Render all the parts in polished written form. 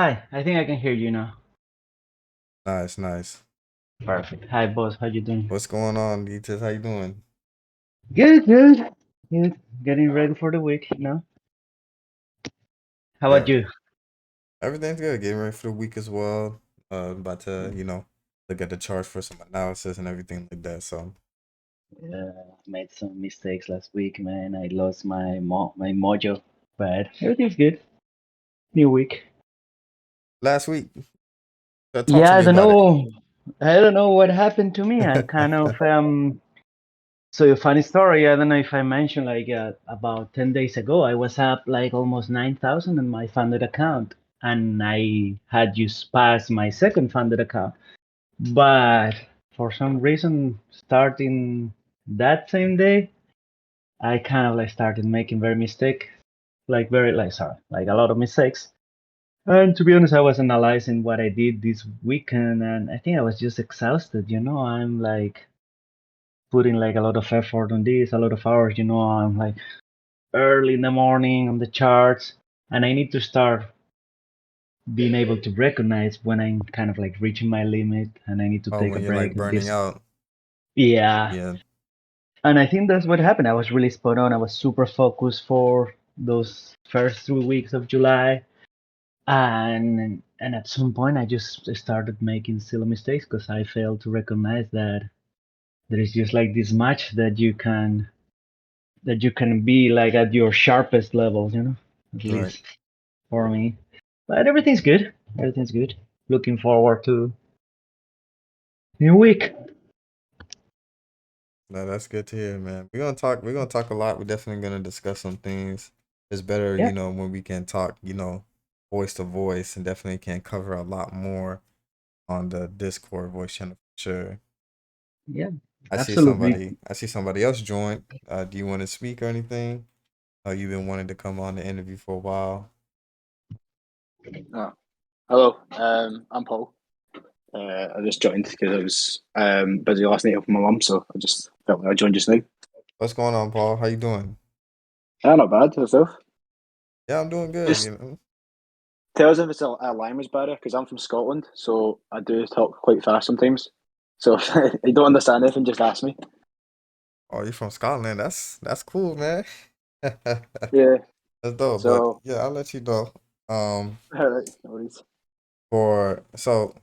Hi, I think I can hear you now. Nice, nice. Perfect. Hi, boss. How you doing? What's going on, Deetis? How you doing? Good, good. Good. Getting ready for the week. How about Yeah, you? everything's good. Getting ready for the week as well. About to, look at the charts for some analysis and everything like that. So Yeah, made some mistakes last week, man. I lost my mojo, but everything's good. New week. last week, talk to Yeah, I me don't about it. know. I don't know what happened to me. I kind of So a funny story. I don't know if I mentioned about 10 days ago, I was up like almost 9,000 in my funded account, and I had just passed my second funded account. But for some reason, starting that same day, I kind of like started making very mistake, like a lot of mistakes. And to be honest, I was analyzing what I did this weekend, and I think I was just exhausted. I'm like putting like a lot of effort on this, a lot of hours. I'm like early in the morning on the charts, and I need to start being able to recognize when I'm kind of like reaching my limit, and I need to Oh, take a when you're like break. And burning this, out. yeah. Yeah, And I think that's what happened. I was really spot on. I was super focused for those first 3 weeks of July. And at some point I just started making silly mistakes because I failed to recognize that there is just like this match that you can be like at your sharpest level, at right. least for me. But everything's good. Everything's good. Looking forward to new week. No, that's good to hear, man. We're gonna talk a lot. We're definitely gonna discuss some things. It's better, Yeah, when we can talk, voice to voice, and definitely can cover a lot more on the Discord voice channel for sure. yeah, I see absolutely. somebody. I see somebody else join. Do you want to speak or anything? You've been wanting to come on the interview for a while. Oh, hello, I'm Paul. I just joined because I was busy last night helping my mum, so I just felt like I joined just now. What's going on, Paul? How you doing? Not bad yourself. Yeah, I'm doing good. Just tell us if it's a language barrier because I'm from Scotland, so I do talk quite fast sometimes. So if you don't understand anything, just ask me. Oh, you're from Scotland. That's cool, man. Yeah. That's dope. But So yeah, I'll let you know. Um, alright, no worries. for so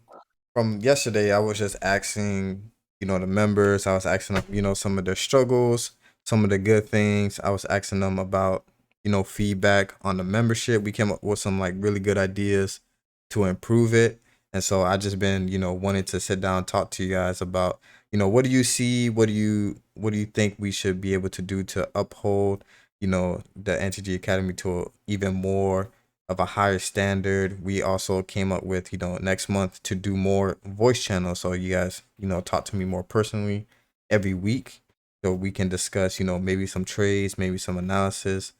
from yesterday, I was just asking, the members. I was asking them, some of their struggles, some of the good things. I was asking them about, feedback on the membership. We came up with some like really good ideas to improve it. And so I just been, wanting to sit down and talk to you guys about, what do you see? What do you think we should be able to do to uphold, the NTG Academy to even more of a higher standard. We also came up with, next month to do more voice channels. So you guys, talk to me more personally every week. So we can discuss, maybe some trades, maybe some analysis,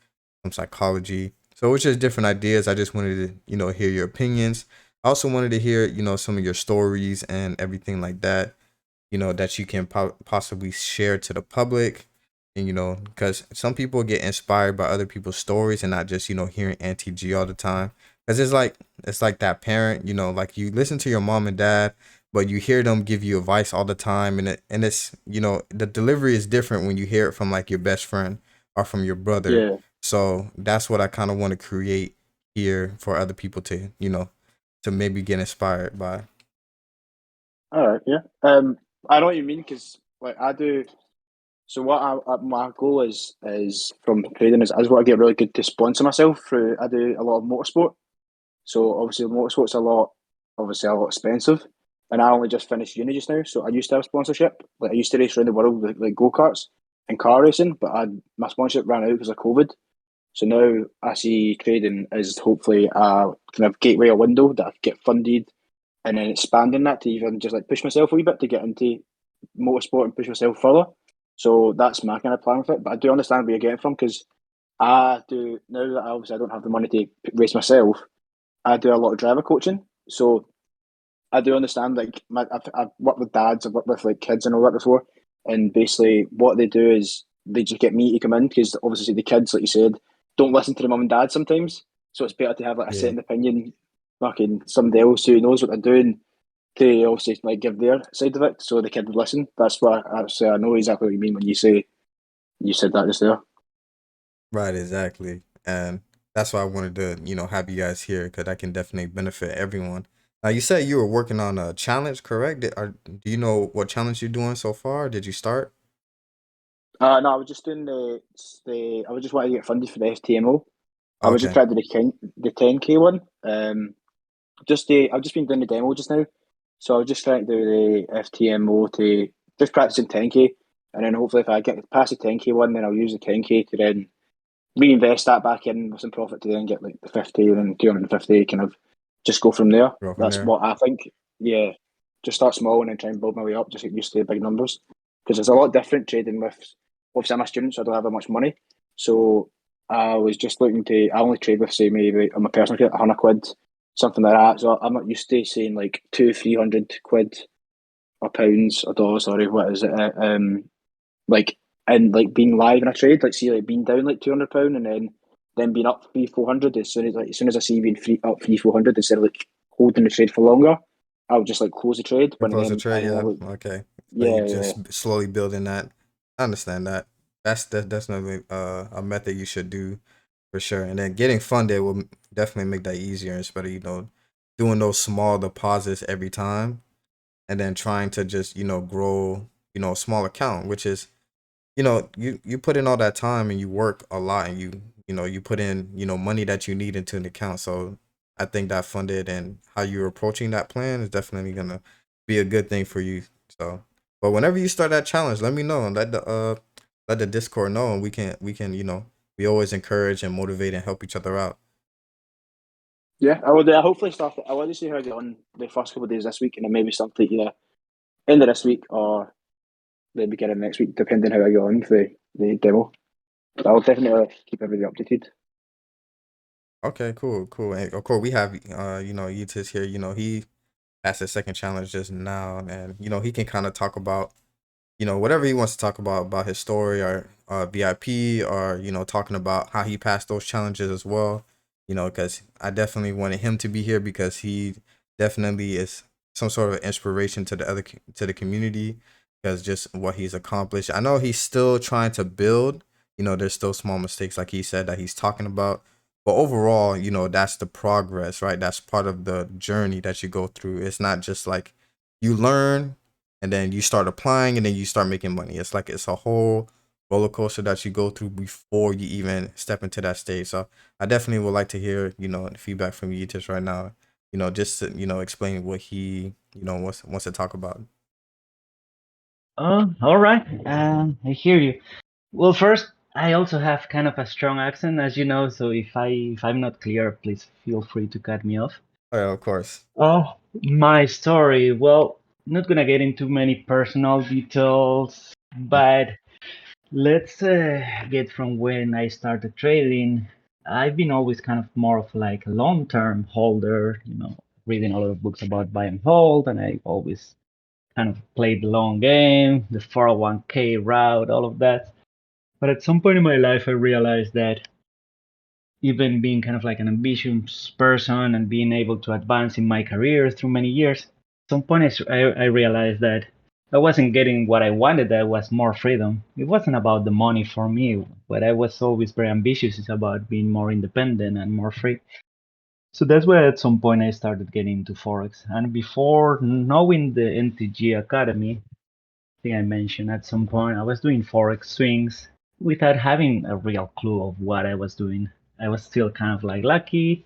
some psychology. So it's just different ideas. I just wanted to, hear your opinions. I also wanted to hear, some of your stories and everything like that, that you can possibly share to the public. And, because some people get inspired by other people's stories and not just, hearing Auntie G all the time. Because it's like that parent, like you listen to your mom and dad, but you hear them give you advice all the time. And it's, the delivery is different when you hear it from like your best friend or from your brother. Yeah. So that's what I kind of want to create here for other people to, to maybe get inspired by. All right. Yeah. I know what you mean because like I do. So what my goal is from trading is I just want to get really good to sponsor myself through. I do a lot of motorsport. So obviously motorsport's a lot expensive. And I only just finished uni just now, so I used to have sponsorship. Like I used to race around the world with like go karts and car racing, but my sponsorship ran out because of COVID. So now I see trading as hopefully a kind of gateway, a window that I could get funded, and then expanding that to even just like push myself a wee bit to get into motorsport and push myself further. So that's my kind of plan with it. But I do understand where you're getting from because I do now that obviously I don't have the money to race myself. I do a lot of driver coaching, so I do understand. Like, I've worked with dads, I've worked with like kids and all that before, and basically what they do is they just get me to come in because obviously the kids, like you said, don't listen to the mum and dad sometimes. So it's better to have like a Yeah. second opinion fucking somebody else who knows what they're doing to also like give their side of it so the kid would listen. That's what I know exactly what you mean when you said that just there. Right, exactly. And that's why I wanted to, have you guys here because that can definitely benefit everyone. Now, you said you were working on a challenge, correct? Do you know what challenge you're doing so far? Did you start? No, I was just doing the I was just wanting to get funded for the FTMO. I was just Okay, trying to do the 10K one. I've just been doing the demo just now, so I was just trying to do the FTMO to just practicing 10K, and then hopefully if I get past the 10K one, then I'll use the 10K to then reinvest that back in with some profit to then get like the 50 and then 250, kind of just go from there. go from That's there. what I think. Yeah, just start small and then try and build my way up, just get used to the big numbers. Because it's a lot different trading with, obviously, I'm a student, so I don't have that much money. So I was just looking to, I only trade with, say, maybe on my personal account, 100 quid, something like that. So I'm not used to saying like 300 quid or pounds or dollars, sorry, what is it? Like and like being live in a trade, like see like being down like £200 and then being up 300-400 as soon as I see being free up 300-400 instead of like holding the trade for longer, I would just like close the trade You when close the then trade, and then I yeah. would Okay. So you yeah, yeah. just slowly building that. I understand that. That's definitely a method you should do for sure. And then getting funded will definitely make that easier instead of, doing those small deposits every time and then trying to just, grow, a small account, which is, you put in all that time and you work a lot and you put in, money that you need into an account. So I think that funded and how you're approaching that plan is definitely gonna be a good thing for you. So, but whenever you start that challenge, let me know and let the Discord know, and we can we always encourage and motivate and help each other out. Yeah, I would hopefully start it. I want to see how I get on the first couple of days this week and then maybe start it either end of this week or the beginning of next week, depending how I get on for the demo. But I'll definitely keep everything updated. Okay, cool, cool. And of course, we have Yutis here. He passed the second challenge just now, and he can kind of talk about whatever he wants to talk about his story or VIP or talking about how he passed those challenges as well. Because I definitely wanted him to be here because he definitely is some sort of inspiration to to the community because just what he's accomplished. I know he's still trying to build. There's still small mistakes like he said that he's talking about. But overall, that's the progress, right? That's part of the journey that you go through. It's not just like you learn and then you start applying and then you start making money. It's like it's a whole roller coaster that you go through before you even step into that stage. So I definitely would like to hear, feedback from you just right now. Just to, explain what he, wants to talk about. Oh, all right. I hear you. Well, first, I also have kind of a strong accent, as you know. So if I'm not clear, please feel free to cut me off. Oh, yeah, of course. Oh, my story. Well, not gonna get into many personal details, Mm. but let's get from when I started trading. I've been always kind of more of like a long-term holder, reading a lot of books about buy and hold, and I always kind of played the long game, the 401k route, all of that. But at some point in my life, I realized that even being kind of like an ambitious person and being able to advance in my career through many years, at some point I realized that I wasn't getting what I wanted. That was more freedom. It wasn't about the money for me, but I was always very ambitious. It's about being more independent and more free. So that's why at some point I started getting into Forex. And before knowing the NTG Academy, I think I mentioned at some point I was doing Forex swings without having a real clue of what I was doing. I was still kind of like lucky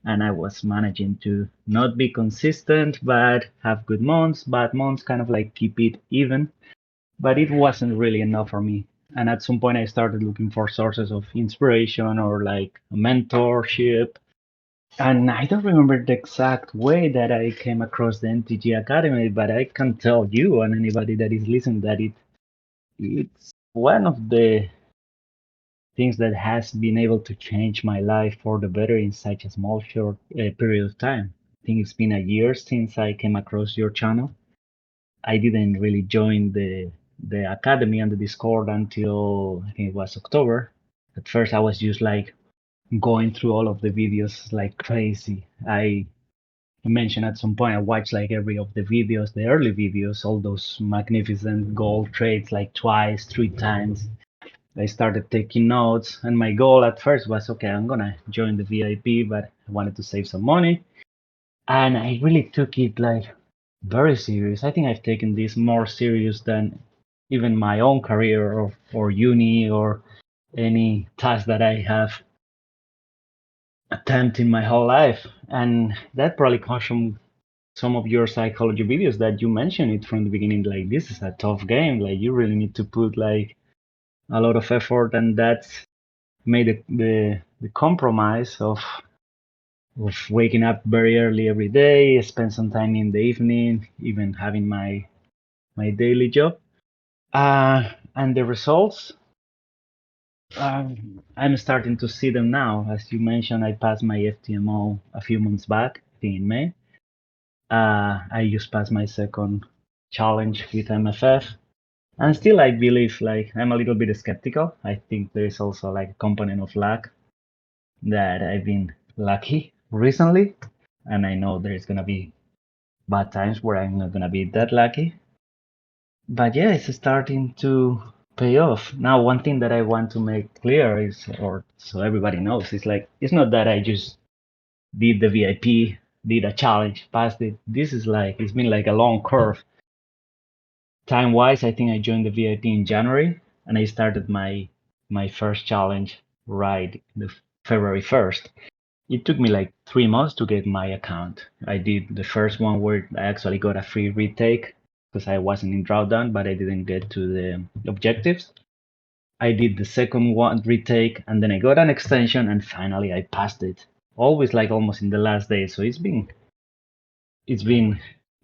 and I was managing to not be consistent but have good months, bad months, kind of like keep it even. But it wasn't really enough for me. And at some point I started looking for sources of inspiration or like mentorship. And I don't remember the exact way that I came across the NTG Academy, but I can tell you and anybody that is listening that it's one of the things that has been able to change my life for the better in such a small short period of time. I think it's been a year since I came across your channel. I didn't really join the academy and the Discord until I think it was October. At first, I was just like going through all of the videos like crazy. I I mentioned at some point I watched like every of the videos, the early videos, all those magnificent gold trades, like twice, 3 times. I started taking notes, and my goal at first was, okay, I'm gonna join the VIP, but I wanted to save some money, and I really took it like very serious. I think I've taken this more serious than even my own career or uni or any task that I have attempted my whole life. And that probably comes from some of your psychology videos that you mentioned it from the beginning. Like, this is a tough game. Like, you really need to put like a lot of effort, and that's made the compromise of waking up very early every day, spend some time in the evening, even having my daily job. And the results, I'm starting to see them now. As you mentioned, I passed my FTMO a few months back, I think in May. I just passed my second challenge with MFF. And still, I believe, like, I'm a little bit skeptical. I think there is also like a component of luck, that I've been lucky recently. And I know there's going to be bad times where I'm not going to be that lucky. But yeah, it's starting to pay off. Now, one thing that I want to make clear is, or so everybody knows, is like, it's not that I just did the VIP, did a challenge, passed it. This is like, it's been like a long curve. Time wise, I think I joined the VIP in January, and I started my first challenge right the February 1st. It took me like 3 months to get my account. I did the first one where I actually got a free retake because I wasn't in drawdown, but I didn't get to the objectives. I did the second one retake, and then I got an extension, and finally I passed it. Always like almost in the last day, so it's been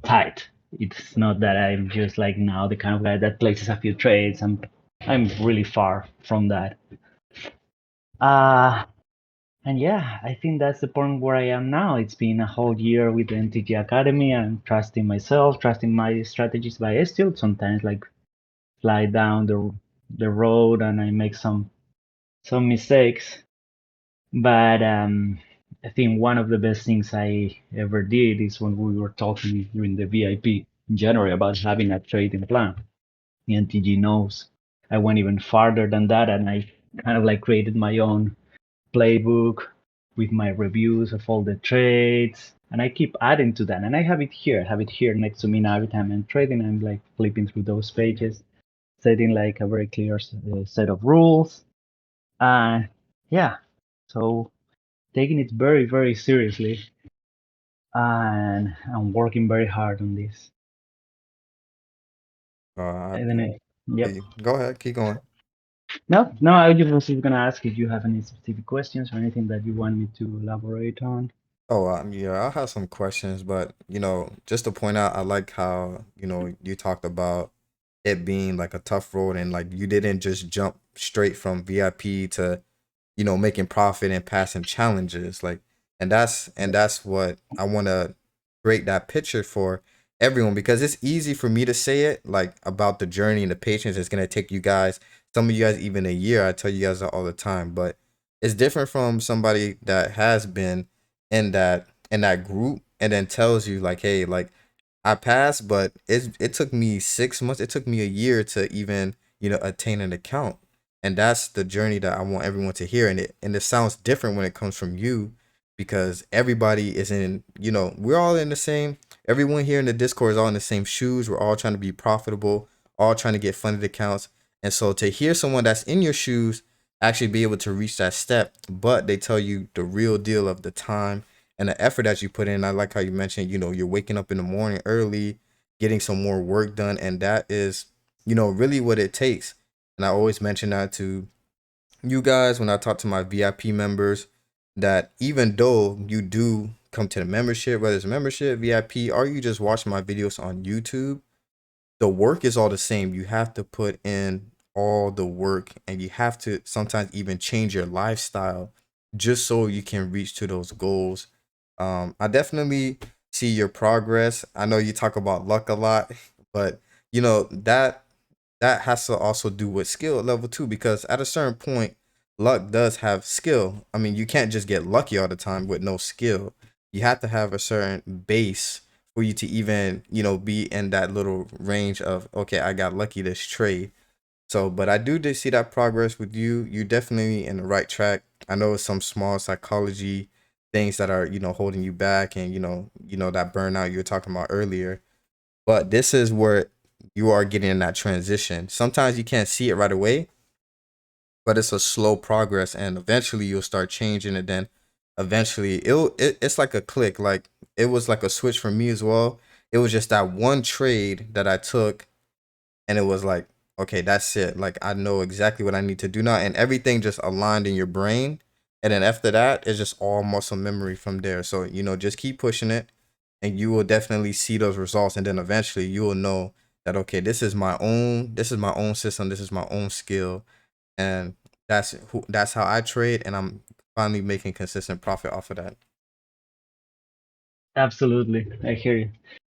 tight. It's not that I'm just like now the kind of guy that places a few trades. I'm really far from that. Uh And yeah, I think that's the point where I am now. It's been a whole year with the NTG Academy. I'm trusting myself, trusting my strategies, but I still sometimes like fly down the road and I make some mistakes. But I think one of the best things I ever did is when we were talking during the VIP in January about having a trading plan. The NTG knows I went even farther than that, and I kind of like created my own playbook with my reviews of all the trades, and I keep adding to that. And I have it here. I have it here next to me now. Every time I'm trading, I'm like flipping through those pages, setting like a very clear set of rules. And yeah, so taking it very, very seriously, and I'm working very hard on this. I And then, yep. go ahead, keep going. No, no, I just was going to ask if you have any specific questions or anything that you want me to elaborate on. Oh, yeah, I have some questions, but just to point out, I like how you talked about it being like a tough road, and like you didn't just jump straight from VIP to making profit and passing challenges, like, and that's what I want to create that picture for everyone, because it's easy for me to say it like about the journey and the patience it's going to take you guys, some of you guys even a year. I tell you guys that all the time, but it's different from somebody that has been in that group and then tells you like, hey, like, I passed, but it took me 6 months. It took me a year to even attain an account, and that's the journey that I want everyone to hear. And it sounds different when it comes from you, because everybody is in. We're all in the same. Everyone here in the Discord is all in the same shoes. We're all trying to be profitable, all trying to get funded accounts, and so to hear someone that's in your shoes actually be able to reach that step, but they tell you the real deal of the time and the effort that you put in. I like how you mentioned, you're waking up in the morning early, getting some more work done, and that is, really what it takes. And I always mention that to you guys when I talk to my VIP members, that even though you do come to the membership, whether it's membership, VIP, or you just watch my videos on YouTube, the work is all the same. You have to put in all the work, and you have to sometimes even change your lifestyle just so you can reach to those goals. I definitely see your progress. I know you talk about luck a lot, but that has to also do with skill level too, because at a certain point, luck does have skill. I mean, you can't just get lucky all the time with no skill. you have to have a certain base for you to even, be in that little range of, okay, I got lucky this trade. So, but I do see that progress with you. You're definitely in the right track. I know it's some small psychology things that are, holding you back, and that burnout you were talking about earlier. But this is where you are getting in that transition. Sometimes you can't see it right away, but it's a slow progress, and eventually you'll start changing it. Then eventually it's like a click. Like, it was like a switch for me as well. It was just that one trade that I took, and it was like, okay, that's it. Like, I know exactly what I need to do now, and everything just aligned in your brain. And then after that, it's just all muscle memory from there. So, just keep pushing it, and you will definitely see those results. And then eventually you will know that, okay, this is my own system, this is my own skill, and that's how I trade, and I'm finally making consistent profit off of that. Absolutely, I hear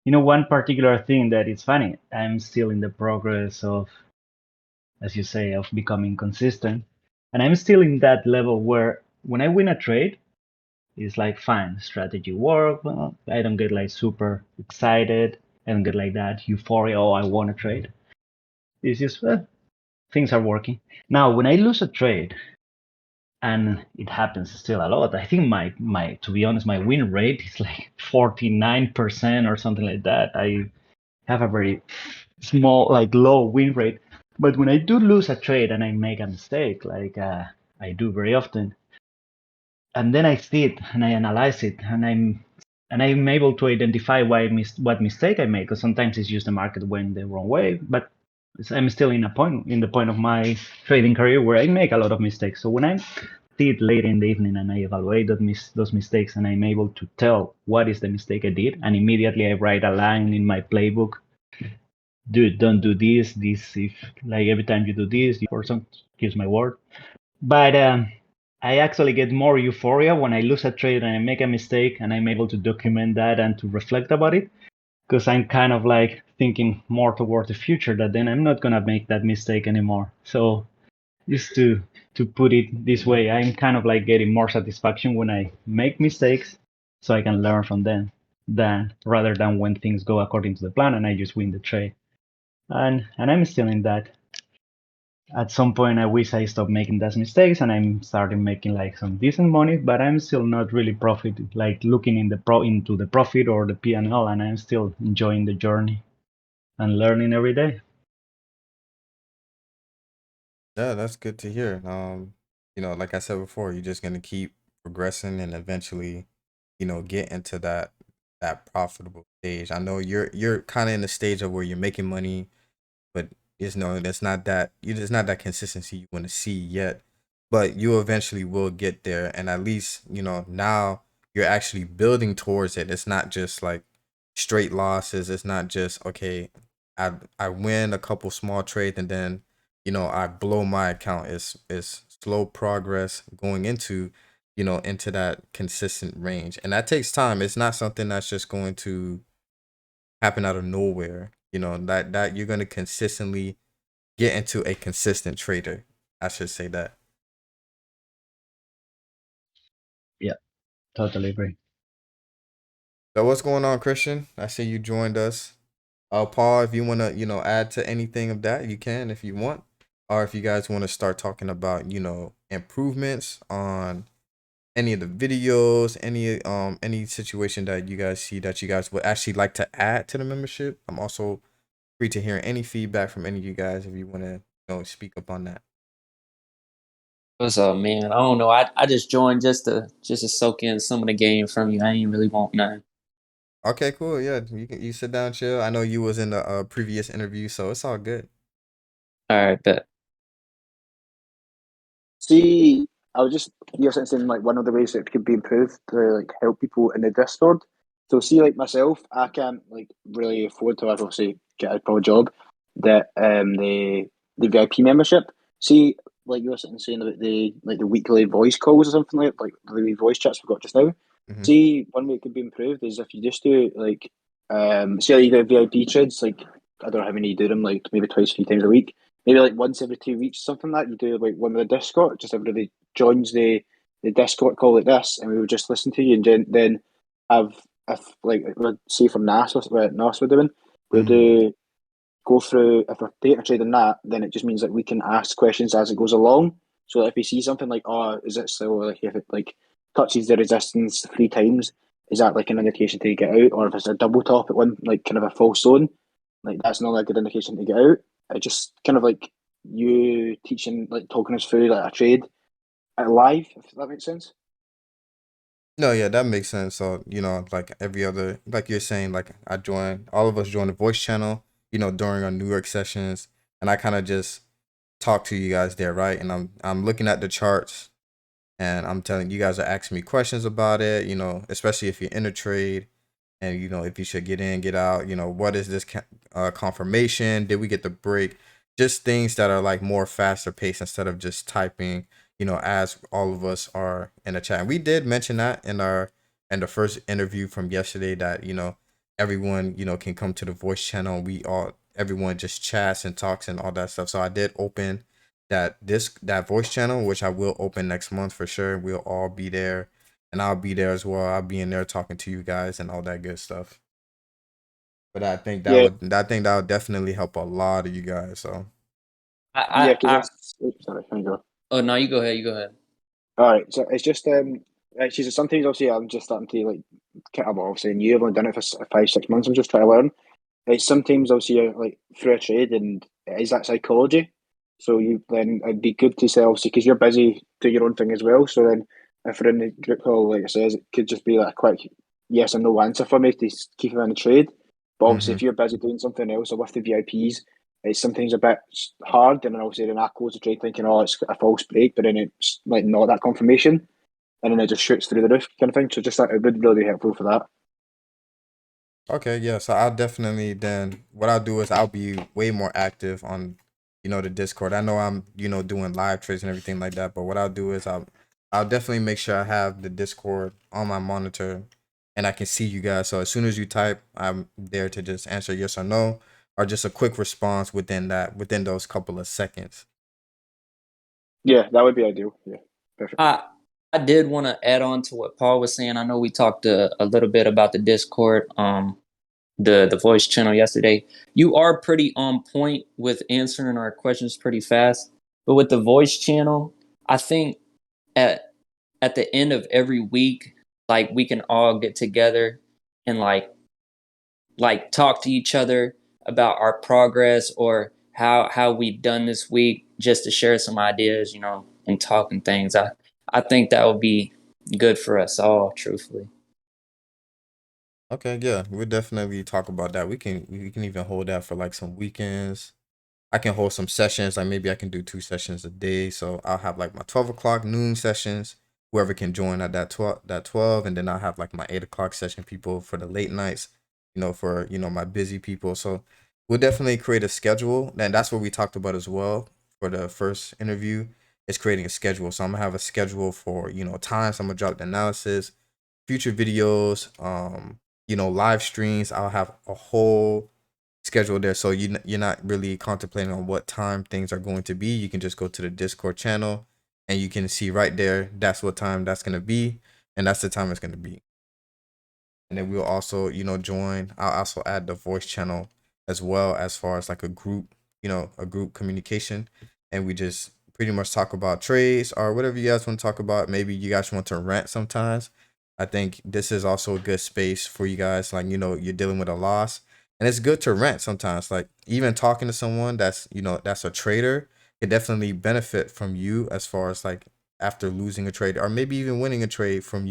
you. One particular thing that is funny, I'm still in the progress of, as you say, of becoming consistent. And I'm still in that level where when I win a trade, it's like, fine, strategy work. Well, I don't get like super excited. I don't get like that euphoria, oh, I won a trade. It's just, things are working. Now, when I lose a trade, and it happens still a lot, I think my to be honest, my win rate is like 49% or something like that. I have a very small, like low win rate. But when I do lose a trade and I make a mistake, like I do very often, and then I see it and I analyze it, and I'm able to identify what mistake I made, because sometimes it's just the market went the wrong way. But I'm still in the point of my trading career where I make a lot of mistakes. So when I see it late in the evening and I evaluate those mistakes, and I'm able to tell what is the mistake I did, and immediately I write a line in my playbook: dude, don't do this. If like every time you do this, you person, use my word. But I actually get more euphoria when I lose a trade and I make a mistake, and I'm able to document that and to reflect about it, because I'm kind of like thinking more toward the future, that then I'm not gonna make that mistake anymore. So just to put it this way, I'm kind of like getting more satisfaction when I make mistakes, so I can learn from them, than rather than when things go according to the plan and I just win the trade. And I'm still in that. At some point, I wish I stopped making those mistakes and I'm starting making like some decent money, but I'm still not really like looking into the profit or the P&L, and I'm still enjoying the journey and learning every day. Yeah, that's good to hear. Like I said before, you're just gonna keep progressing and eventually, get into that profitable stage. I know you're kind of in the stage of where you're making money, but that's not that it's not that consistency you want to see yet. But you eventually will get there, and at least now you're actually building towards it. It's not just like straight losses. It's not just, okay, I win a couple small trades and then I blow my account. It's slow progress going into that consistent range, and that takes time. It's not something that's just going to happen out of nowhere. That you're going to consistently get into a consistent trader. I should say that. Yeah, totally agree. So what's going on, Christian? I see you joined us. Paul, if you want to, add to anything of that, you can if you want. Or if you guys want to start talking about, improvements on any of the videos, any situation that you guys see that you guys would actually like to add to the membership. I'm also free to hear any feedback from any of you guys if you want to, speak up on that. What's up, man? I don't know. I just joined just to soak in some of the game from you. I ain't really want none. Okay, cool. Yeah, you sit down, chill. I know you was in the previous interview, so it's all good. All right, bet. See, I was just you're saying like one of the ways that could be improved to like help people in the Discord. So see, like myself, I can't like really afford to obviously get a pro job. That the VIP membership. See, like you were saying about the weekly voice calls or something like the voice chats we've got just now. Mm-hmm. See, one way it could be improved is if you just do like say you do VIP trades, like I don't know how many you do them, like maybe twice, 3 times a week. Maybe like once every 2 weeks, something like that. You do like one with the Discord, just everybody joins the Discord call like this, and we would just listen to you, and then have, if like say from NAS we're doing, we'll Mhm. do go through, if we're taking a trade in that, then it just means that we can ask questions as it goes along. So if we see something like, oh, is it slow? Like if it like touches the resistance 3 times, is that like an indication to get out? Or if it's a double top at one, like kind of a false zone, like that's not a good indication to get out. It just kind of like you teaching, like talking us through like a trade live, if that makes sense. No, yeah, that makes sense. So, like every other, like you're saying, like all of us join the voice channel, during our New York sessions, and I kind of just talk to you guys there, right? And I'm looking at the charts, and I'm telling you guys are asking me questions about it, especially if you're in a trade, and if you should get in, get out, what is this confirmation? Did we get the break? Just things that are like more faster paced instead of just typing, as all of us are in the chat. And we did mention that in the first interview from yesterday that everyone can come to the voice channel. Everyone just chats and talks and all that stuff. So I did open that voice channel, which I will open next month for sure. We'll all be there, and I'll be there as well. I'll be in there talking to you guys and all that good stuff. But Yeah, I think that would definitely help a lot of you guys. So yeah, I, because I, that's sorry, can I go? oh no, you go ahead. You go ahead. All right, so it's just like she said, sometimes obviously I'm just starting to like kind of obviously new. I've only done it for 5 6 months. I'm just trying to learn. It's sometimes obviously you're like through a trade, and it is that psychology. So you then it'd be good to say obviously because you're busy do your own thing as well. So then if we're in the group call, like I says, it could just be like a quick yes or no answer for me to keep him in the trade. But obviously, hmm if you're busy doing something else or with the VIPs, it's sometimes a bit hard. And then obviously, then I close the trade thinking, oh, it's a false break, but then it's like not that confirmation, and then it just shoots through the roof kind of thing. So just that it would really be helpful for that. Okay, yeah. So I'll definitely then what I'll do is I'll be way more active on, the Discord. I know I'm, doing live trades and everything like that, but what I'll do is I'll definitely make sure I have the Discord on my monitor and I can see you guys. So as soon as you type, I'm there to just answer yes or no or just a quick response within those couple of seconds. Yeah, that would be ideal. Yeah, perfect. I I did want to add on to what Paul was saying. I know we talked a little bit about the Discord, the voice channel yesterday. You are pretty on point with answering our questions pretty fast, but with the voice channel, I think at at the end of every week, like we can all get together and like talk to each other about our progress or how we've done this week, just to share some ideas, and talking things. I think that would be good for us all, truthfully. Okay, yeah, we'll definitely talk about that. We can even hold that for like some weekends. I can hold some sessions. Like maybe I can do 2 sessions a day. So I'll have like my 12 o'clock noon sessions. Whoever can join at that 12, and then I'll have like my 8 o'clock session people for the late nights. For my busy people. So we'll definitely create a schedule, and that's what we talked about as well for the first interview. Is creating a schedule. So I'm gonna have a schedule for times. I'm gonna drop the analysis, future videos, live streams. I'll have a whole schedule there, so you're not really contemplating on what time things are going to be. You can just go to the Discord channel and you can see right there that's what time that's going to be, and that's the time it's going to be. And then we'll also join. I'll also add the voice channel as well, as far as like a group communication, and we just pretty much talk about trades or whatever you guys want to talk about. Maybe you guys want to rant sometimes. I think this is also a good space for you guys. Like you're dealing with a loss, and it's good to rant sometimes. Like even talking to someone that's a trader could definitely benefit from you, as far as like after losing a trade or maybe even winning a trade, from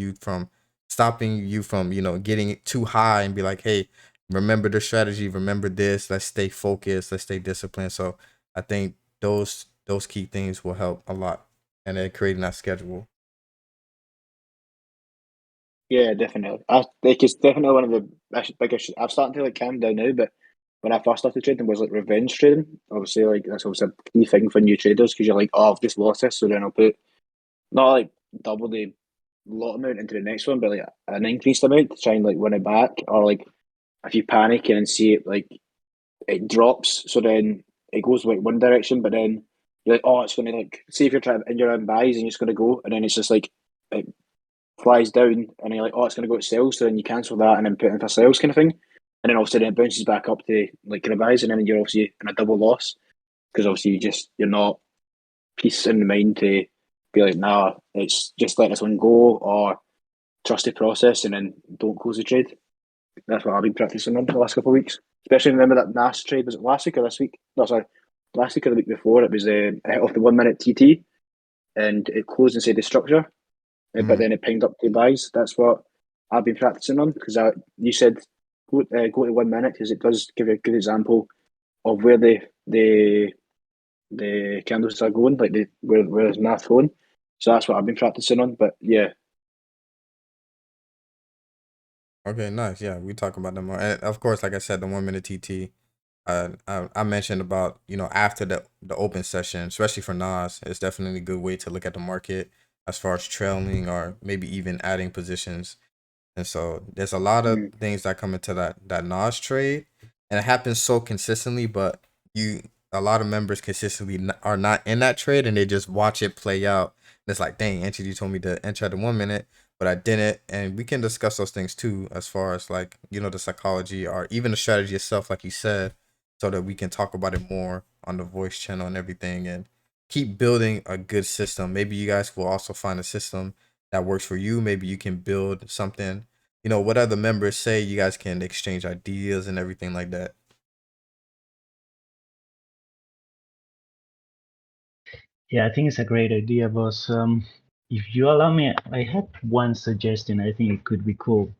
stopping you from getting it too high and be like, hey, remember the strategy, remember this, let's stay focused, let's stay disciplined. So I think those key things will help a lot, and then creating that schedule. Yeah, definitely. I like it's definitely one of the biggest. I'm starting to like calm down now, but when I first started trading was like revenge trading. Obviously, like that's obviously a key thing for new traders because you're like, oh, I've just lost this, so then I'll put not like double the lot amount into the next one, but like an increased amount to try and like win it back. Or like if you panic and see it like it drops, so then it goes like one direction, but then you're like, oh, it's gonna like see if you're trying and you're in buys and it's gonna go, and then it's just like it flies down, and you're like, oh, it's going to go to sales, so then you cancel that and then put it in for sales kind of thing, and then all of a sudden it bounces back up to like kind of buys, and then you're obviously in a double loss because obviously you're not peace in the mind to be like, nah, it's just let this one go or trust the process and then don't close the trade. That's what I've been practicing on the last couple of weeks. Especially remember that NAS trade, was it last week or this week? No, sorry, last week or the week before. It was it hit off the 1 minute TT and it closed inside the structure, but then it pinged up to buys. That's what I've been practicing on because you said go to 1 minute because it does give you a good example of where the candles are going, like where there's math going. So that's what I've been practicing on. But yeah. Okay, nice. Yeah, we talk about them more. And of course, like I said, the 1 minute TT. I mentioned about after the open session, especially for Nas, it's definitely a good way to look at the market as far as trailing or maybe even adding positions. And so there's a lot of things that come into that Nas trade, and it happens so consistently. But a lot of members consistently are not in that trade, and they just watch it play out. And it's like, dang, NTD told me to enter the 1 minute, but I didn't. And we can discuss those things too, as far as like the psychology or even the strategy itself, like you said, so that we can talk about it more on the voice channel and everything, and keep building a good system. Maybe you guys will also find a system that works for you. Maybe you can build something. What other members say, you guys can exchange ideas and everything like that. Yeah, I think it's a great idea, boss. If you allow me, I had one suggestion. I think it could be cool.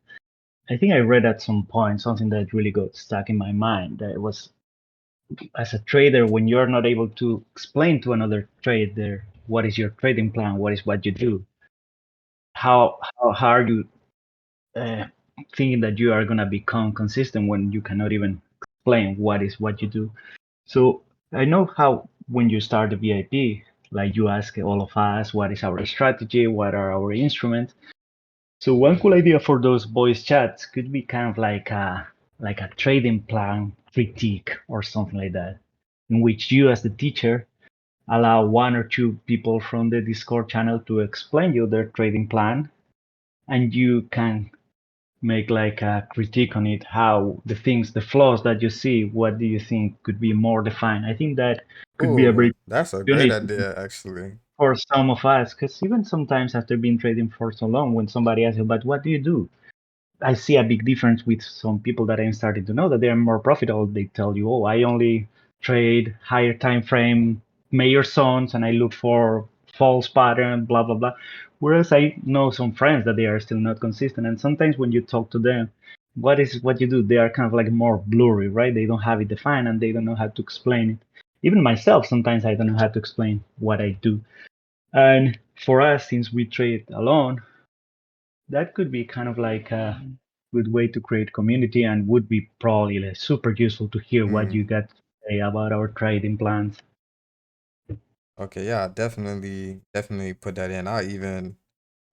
I think I read at some point something that really got stuck in my mind. That it was, as a trader, when you're not able to explain to another trader what is your trading plan, what you do, how hard you uh, thinking that you are gonna become consistent when you cannot even explain what you do. So I know how when you start the VIP, like you ask all of us, what is our strategy, what are our instruments. So one cool idea for those voice chats could be kind of like a trading plan critique or something like that, in which you as the teacher allow one or two people from the Discord channel to explain you their trading plan, and you can make like a critique on it, how the flaws that you see, what do you think could be more defined. I think that could be a Oh, great that's a great opportunity idea, actually. for some of us, because even sometimes after being trading for so long, when somebody asks you, but what do you do? I see a big difference with some people that I'm starting to know that they are more profitable. They tell you, oh, I only trade higher time frame major zones and I look for false pattern, blah blah blah. Whereas I know some friends that they are still not consistent. And sometimes when you talk to them, what you do, they are kind of like more blurry, right? They don't have it defined and they don't know how to explain it. Even myself, sometimes I don't know how to explain what I do. And for us, since we trade alone, that could be kind of like a good way to create community and would be probably like super useful to hear what you Mm. got to say about our trading plans. Okay, yeah, definitely put that in. I'll even,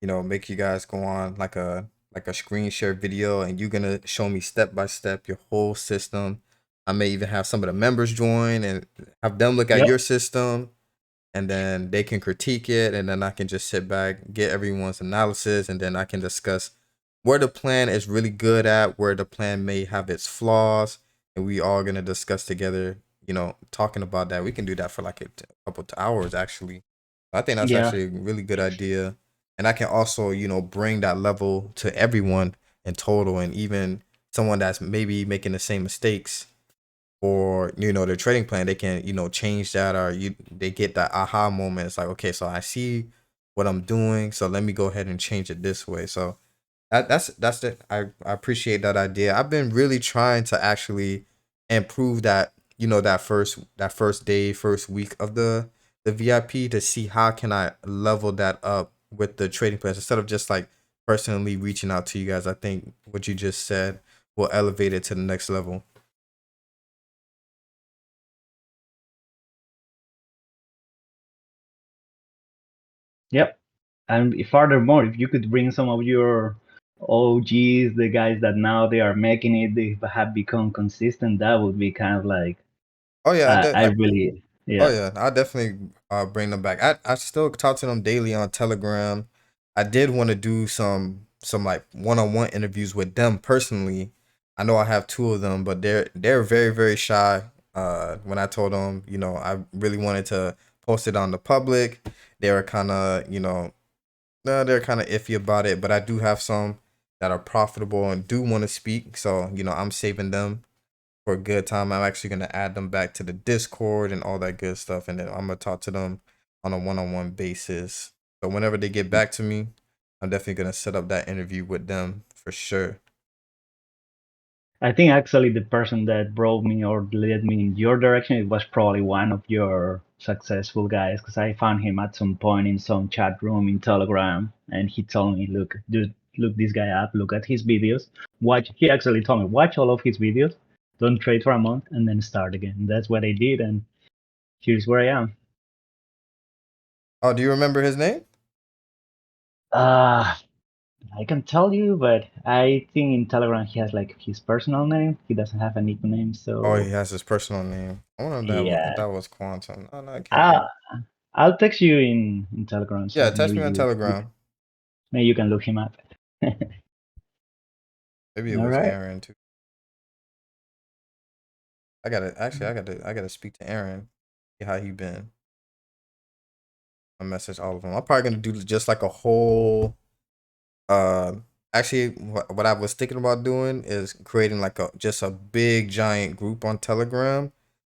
make you guys go on like a screen share video, and you're gonna show me step by step your whole system. I may even have some of the members join and have them look at Yep. your system, and then they can critique it, and then I can just sit back, get everyone's analysis, and then I can discuss where the plan is really good at, where the plan may have its flaws, and we all gonna discuss together, talking about that. We can do that for like a couple of hours actually. I think that's Yeah. actually a really good idea. And I can also, bring that level to everyone in total, and even someone that's maybe making the same mistakes or their trading plan, they can change that, or they get that aha moment. It's like, okay, so I see what I'm doing, so let me go ahead and change it this way. So that's it. I appreciate that idea. I've been really trying to actually improve that, that first day, first week of the VIP, to see how can I level that up with the trading plans instead of just like personally reaching out to you guys. I think what you just said will elevate it to the next level. Yep. And furthermore, if you could bring some of your OGs, the guys that now they are making it, they have become consistent, that would be kind of like, Oh yeah, I really, oh yeah. yeah, I definitely bring them back. I still talk to them daily on Telegram. I did want to do some like one-on-one interviews with them personally. I know I have two of them, but they're very very shy. When I told them, I really wanted to post it on the public, they were kind of, no, they're kind of iffy about it. But I do have some that are profitable and do want to speak, so I'm saving them for a good time. I'm actually gonna add them back to the Discord and all that good stuff, and then I'm gonna talk to them on a one-on-one basis. So whenever they get back to me, I'm definitely gonna set up that interview with them for sure. I think actually the person that brought me or led me in your direction, it was probably one of your successful guys, because I found him at some point in some chat room in Telegram, and he told me, look, dude, look this guy up, look at his videos, watch. He actually told me, watch all of his videos, don't trade for a month, and then start again. That's what I did, and here's where I am. Oh, do you remember his name? Uh, I can tell you, but I think in Telegram he has like his personal name. He doesn't have a nickname, Oh, so he has his personal name. I wonder if yeah. that was Quantum. Oh no, it can't be. Ah, I'll text you in Telegram, Yeah, so text me on you Telegram. maybe you can look him up. Maybe it All was right. Aaron too. I gotta speak to Aaron. See how he been. I message all of them. I'm probably gonna do just like a whole. Uh, Actually, what I was thinking about doing is creating like just a big giant group on Telegram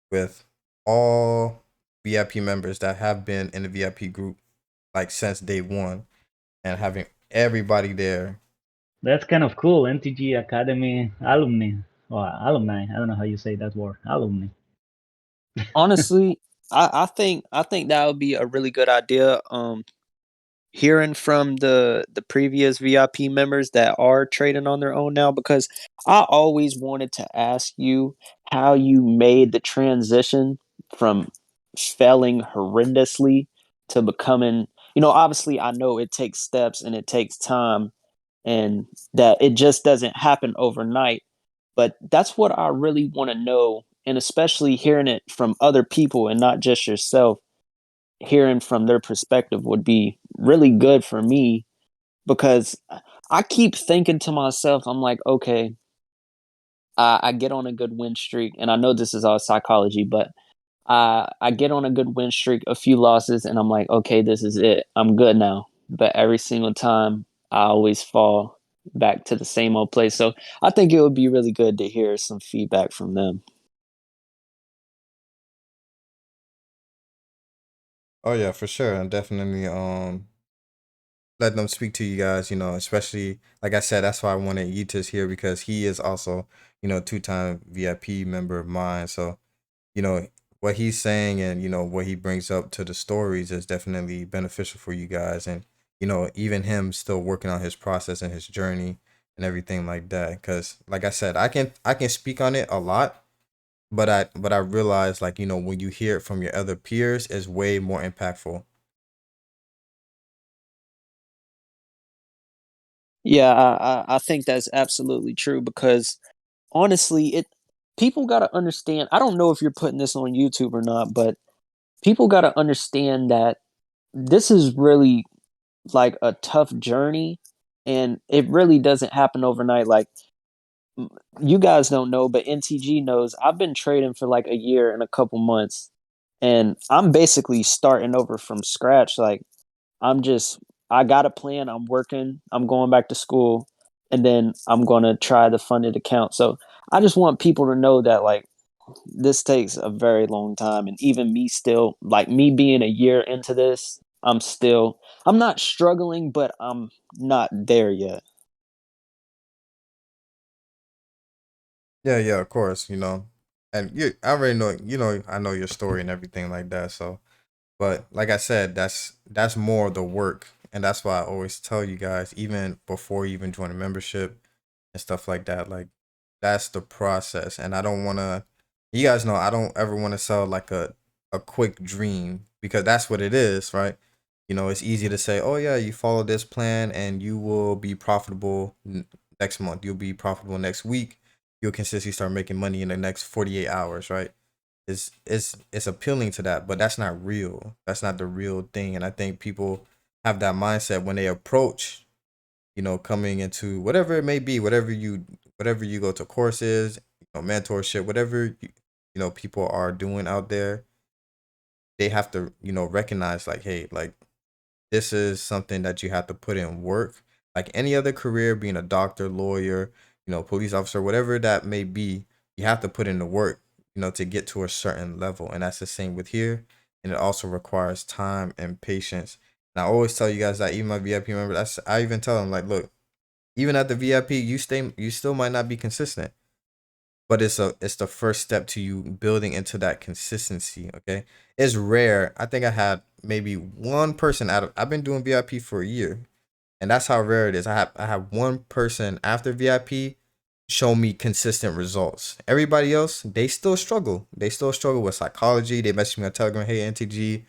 with all VIP members that have been in the VIP group like since day one, and having everybody there. That's kind of cool. NTG Academy alumni or alumni. I don't know how you say that word. Alumni. Honestly, I think that would be a really good idea. Hearing from the previous VIP members that are trading on their own now, because I always wanted to ask you how you made the transition from failing horrendously to becoming, obviously I know it takes steps and it takes time and that it just doesn't happen overnight, but that's what I really want to know, and especially hearing it from other people and not just yourself, hearing from their perspective would be really good for me because I keep thinking to myself, I'm like, okay, I get on a good win streak, and I know this is all psychology, but I get on a good win streak, a few losses, and I'm like, okay, this is it. I'm good now. But every single time, I always fall back to the same old place. So I think it would be really good to hear some feedback from them. Oh yeah, for sure, and definitely let them speak to you guys. Especially like I said, that's why I wanted Yitas here because he is also two-time VIP member of mine. So you know what he's saying and what he brings up to the stories is definitely beneficial for you guys, and even him still working on his process and his journey and everything like that. Because like I said, I can speak on it a lot, but I realize like when you hear it from your other peers is way more impactful. Yeah, I think that's absolutely true because honestly, it people got to understand. I don't know if you're putting this on YouTube or not, but people got to understand that this is really like a tough journey, and it really doesn't happen overnight. Like you guys don't know, but NTG knows. I've been trading for like a year and a couple months, and I'm basically starting over from scratch. Like I'm just, I got a plan. I'm working. I'm going back to school, and then I'm gonna try the funded account. So I just want people to know that like this takes a very long time, and even me still, like me being a year into this, I'm not struggling, but I'm not there yet. Yeah, yeah, of course, and I already know, I know your story and everything like that. So, but like I said, that's more the work, and that's why I always tell you guys, even before you even join a membership and stuff like that, like that's the process. And I don't want to, you guys know, I don't ever want to sell like a quick dream because that's what it is, right? It's easy to say, oh yeah, you follow this plan and you will be profitable next month. You'll be profitable next week. You'll consistently start making money in the next 48 hours, right? It's appealing to that, but that's not real. That's not the real thing. And I think people have that mindset when they approach, coming into whatever it may be, whatever you go to courses, mentorship, whatever people are doing out there, they have to, recognize like, hey, like this is something that you have to put in work. Like any other career, being a doctor, lawyer, police officer, whatever that may be, you have to put in the work, to get to a certain level. And that's the same with here. And it also requires time and patience. And I always tell you guys that, even my VIP member, I even tell them like, look, even at the VIP, you still might not be consistent, but it's the first step to you building into that consistency. Okay, it's rare. I think I had maybe one person I've been doing VIP for a year, and that's how rare it is. I have one person after VIP show me consistent results. Everybody else, they still struggle. They still struggle with psychology. They message me on Telegram, hey NTG,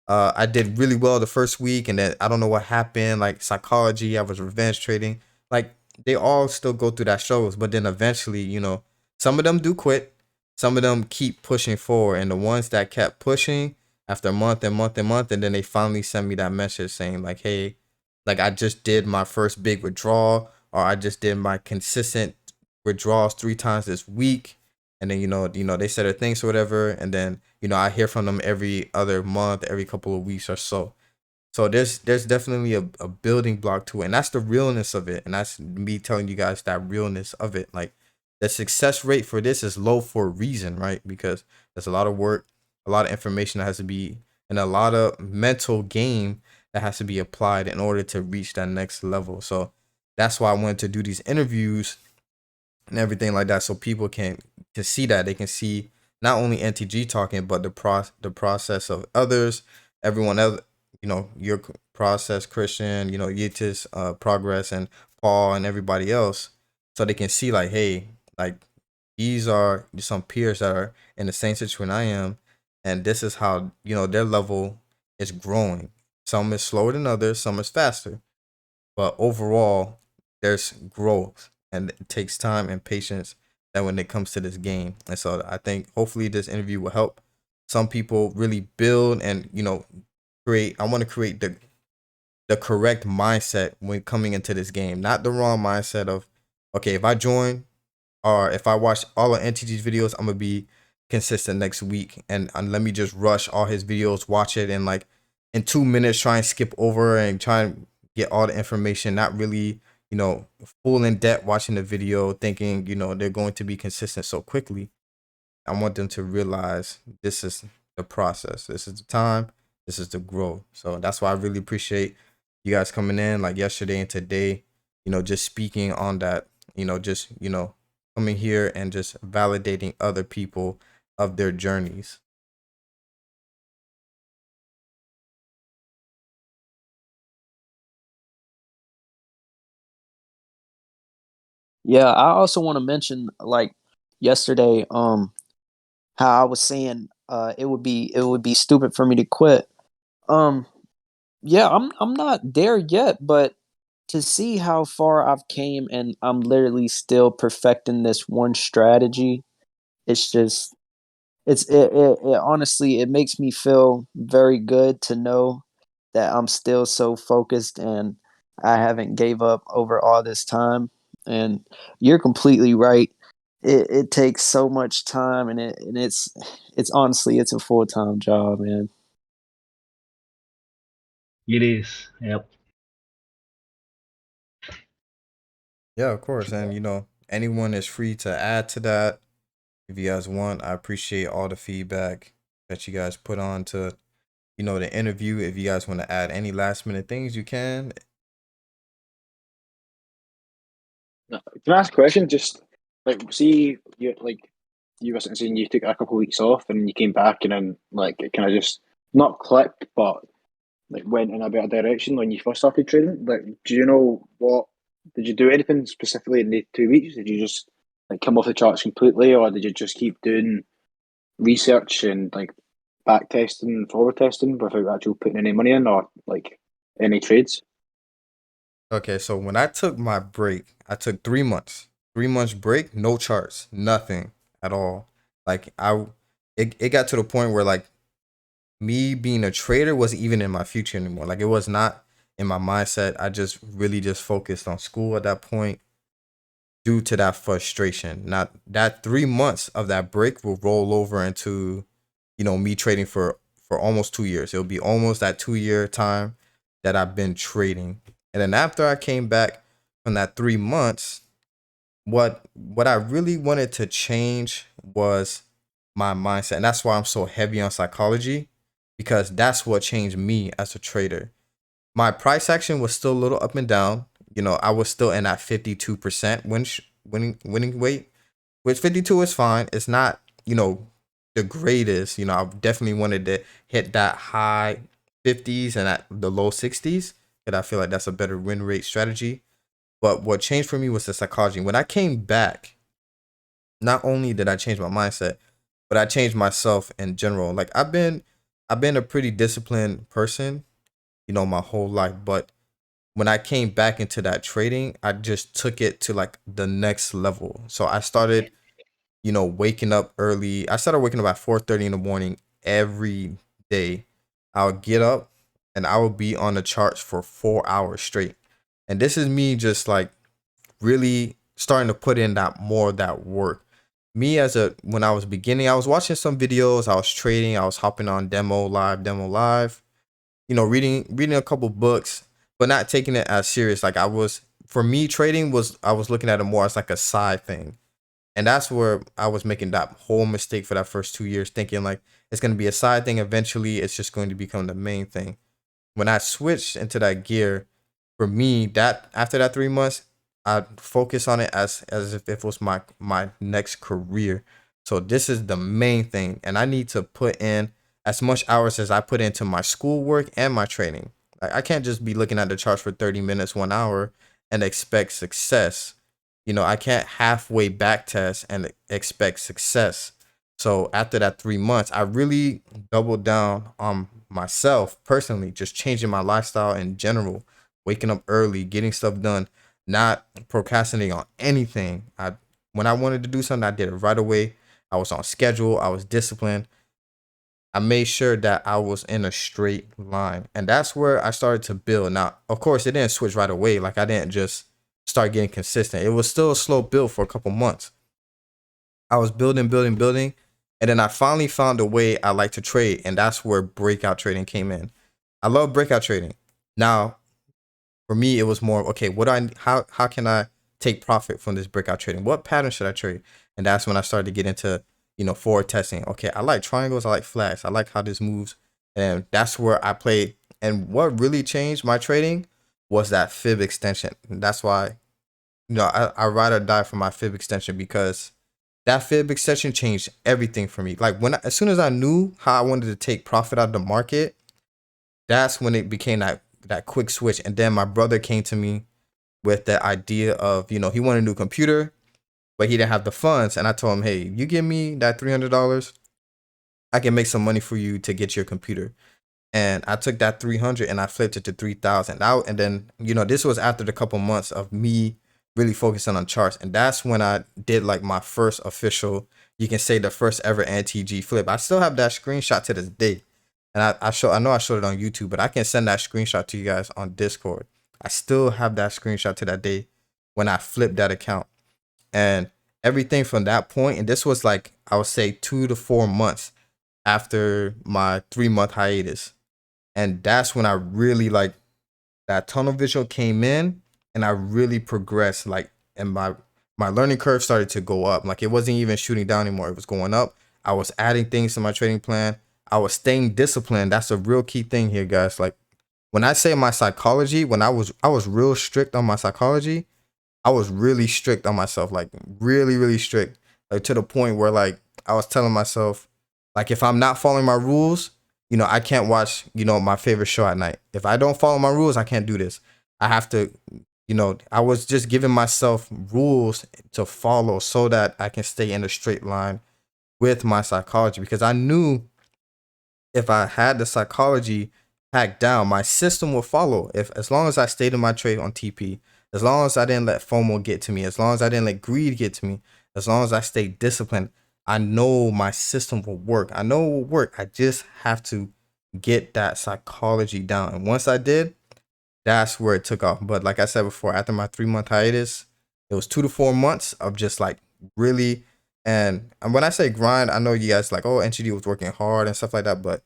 I did really well the first week, and then I don't know what happened. Like psychology, I was revenge trading. Like they all still go through that struggles, but then eventually, some of them do quit. Some of them keep pushing forward, and the ones that kept pushing after a month and month and month, and then they finally send me that message saying like, hey, like I just did my first big withdrawal, or I just did my consistent withdrawals 3 times this week, and then they said their things or whatever, and then I hear from them every other month, every couple of weeks or so. So there's definitely a building block to it, and that's the realness of it, and that's me telling you guys that realness of it. Like the success rate for this is low for a reason, right? Because there's a lot of work, a lot of information that has to be, and a lot of mental game that has to be applied in order to reach that next level. So that's why I wanted to do these interviews and everything like that, so people can see that. They can see not only NTG talking, but the process of others, everyone else, your process, Christian, Yitis, progress, and Paul, and everybody else, so they can see like, hey, like these are some peers that are in the same situation I am, and this is how their level is growing. Some is slower than others, some is faster, but overall there's growth, and it takes time and patience that when it comes to this game. And so I think hopefully this interview will help some people really build and create. I want to create the correct mindset when coming into this game, not the wrong mindset of, okay, if I join or if I watch all of NTG's videos, I'm gonna be consistent next week, and let me just rush all his videos, watch it, and like in 2 minutes try and skip over and try and get all the information, not really, full in depth watching the video, thinking, they're going to be consistent so quickly. I want them to realize this is the process, this is the time, this is the growth. So that's why I really appreciate you guys coming in like yesterday and today, just speaking on that, just, coming here and just validating other people of their journeys. Yeah, I also want to mention like yesterday, how I was saying it would be stupid for me to quit. Um, yeah, I'm not there yet, but to see how far I've came and I'm literally still perfecting this one strategy, it's just it honestly it makes me feel very good to know that I'm still so focused and I haven't gave up over all this time. And you're completely right. It takes so much time, and it's honestly it's a full-time job, man. It is. Yep. Yeah, of course. And anyone is free to add to that if you guys want. I appreciate all the feedback that you guys put on to the interview. If you guys want to add any last minute things, you can. Can I ask a question? Just like, see, you were saying you took a couple of weeks off and you came back, and then like it kind of just not clicked, but like went in a better direction when you first started trading. Like, do you know what? Did you do anything specifically in the 2 weeks? Did you just like come off the charts completely, or did you just keep doing research and like back testing and forward testing without actually putting any money in, or like any trades? Okay, so when I took my break, I took 3 months. 3 months break, no charts, nothing at all. Like it got to the point where like me being a trader wasn't even in my future anymore. Like it was not in my mindset. I just really just focused on school at that point due to that frustration. Now that 3 months of that break will roll over into, me trading for almost 2 years. It'll be almost that 2 year time that I've been trading. And then after I came back from that 3 months, what I really wanted to change was my mindset. And that's why I'm so heavy on psychology, because that's what changed me as a trader. My price action was still a little up and down. I was still in that 52% winning weight, which 52 is fine. It's not, the greatest. I definitely wanted to hit that high 50s and at the low 60s. And I feel like that's a better win rate strategy. But what changed for me was the psychology. When I came back, not only did I change my mindset, but I changed myself in general. Like I've been a pretty disciplined person, my whole life. But when I came back into that trading, I just took it to like the next level. So I started, waking up early. I started waking up at 4:30 in the morning every day. I would get up and I would be on the charts for 4 hours straight. And this is me just like really starting to put in that more of that work. Me when I was beginning, I was watching some videos, I was trading, I was hopping on demo live, reading a couple books, but not taking it as serious. Like for me, trading I was looking at it more as like a side thing. And that's where I was making that whole mistake for that first 2 years, thinking like it's going to be a side thing. Eventually, it's just going to become the main thing. When I switched into that gear, for me, that after that 3 months, I focus on it as if it was my next career. So this is the main thing, and I need to put in as much hours as I put into my schoolwork and my training. Like I can't just be looking at the charts for 30 minutes, 1 hour, and expect success. I can't halfway back test and expect success. So after that 3 months, I really doubled down on myself personally, just changing my lifestyle in general, waking up early, getting stuff done, not procrastinating on anything. When I wanted to do something, I did it right away. I was on schedule. I was disciplined. I made sure that I was in a straight line. And that's where I started to build. Now, of course, it didn't switch right away. Like I didn't just start getting consistent. It was still a slow build for a couple months. I was building, building, building. And then I finally found a way I like to trade. And that's where breakout trading came in. I love breakout trading. Now, for me, it was more, okay, how can I take profit from this breakout trading? What pattern should I trade? And that's when I started to get into, forward testing. Okay, I like triangles, I like flats, I like how this moves. And that's where I played. And what really changed my trading was that fib extension. And that's why, I ride or die for my fib extension, because that fib extension changed everything for me. Like as soon as I knew how I wanted to take profit out of the market, that's when it became that quick switch. And then my brother came to me with the idea of, he wanted a new computer, but he didn't have the funds. And I told him, hey, you give me that $300, I can make some money for you to get your computer. And I took that 300 and I flipped it to 3,000 out. And then, this was after the couple months of me really focusing on charts. And that's when I did like my first official, you can say the first ever NTG flip. I still have that screenshot to this day. And I know I showed it on YouTube, but I can send that screenshot to you guys on Discord. I still have that screenshot to that day when I flipped that account. And everything from that point, and this was like, I would say 2 to 4 months after my 3 month hiatus. And that's when I really like that tunnel vision came in, and I really progressed. Like, and my learning curve started to go up. Like it wasn't even shooting down anymore. It was going up. I was adding things to my trading plan. I was staying disciplined. That's a real key thing here, guys. Like when I say my psychology, when I was real strict on my psychology, I was really strict on myself, like really, really strict. Like to the point where like I was telling myself, like if I'm not following my rules, I can't watch, my favorite show at night. If I don't follow my rules, I can't do this. I have to, I was just giving myself rules to follow so that I can stay in a straight line with my psychology, because I knew if I had the psychology packed down, my system will follow. As long as I stayed in my trade on TP, as long as I didn't let FOMO get to me, as long as I didn't let greed get to me, as long as I stayed disciplined, I know my system will work. I know it will work. I just have to get that psychology down. And once I did, that's where it took off. But like I said before, after my 3 month hiatus, it was 2 to 4 months of just like really. And when I say grind, I know you guys like, oh, NGD was working hard and stuff like that, but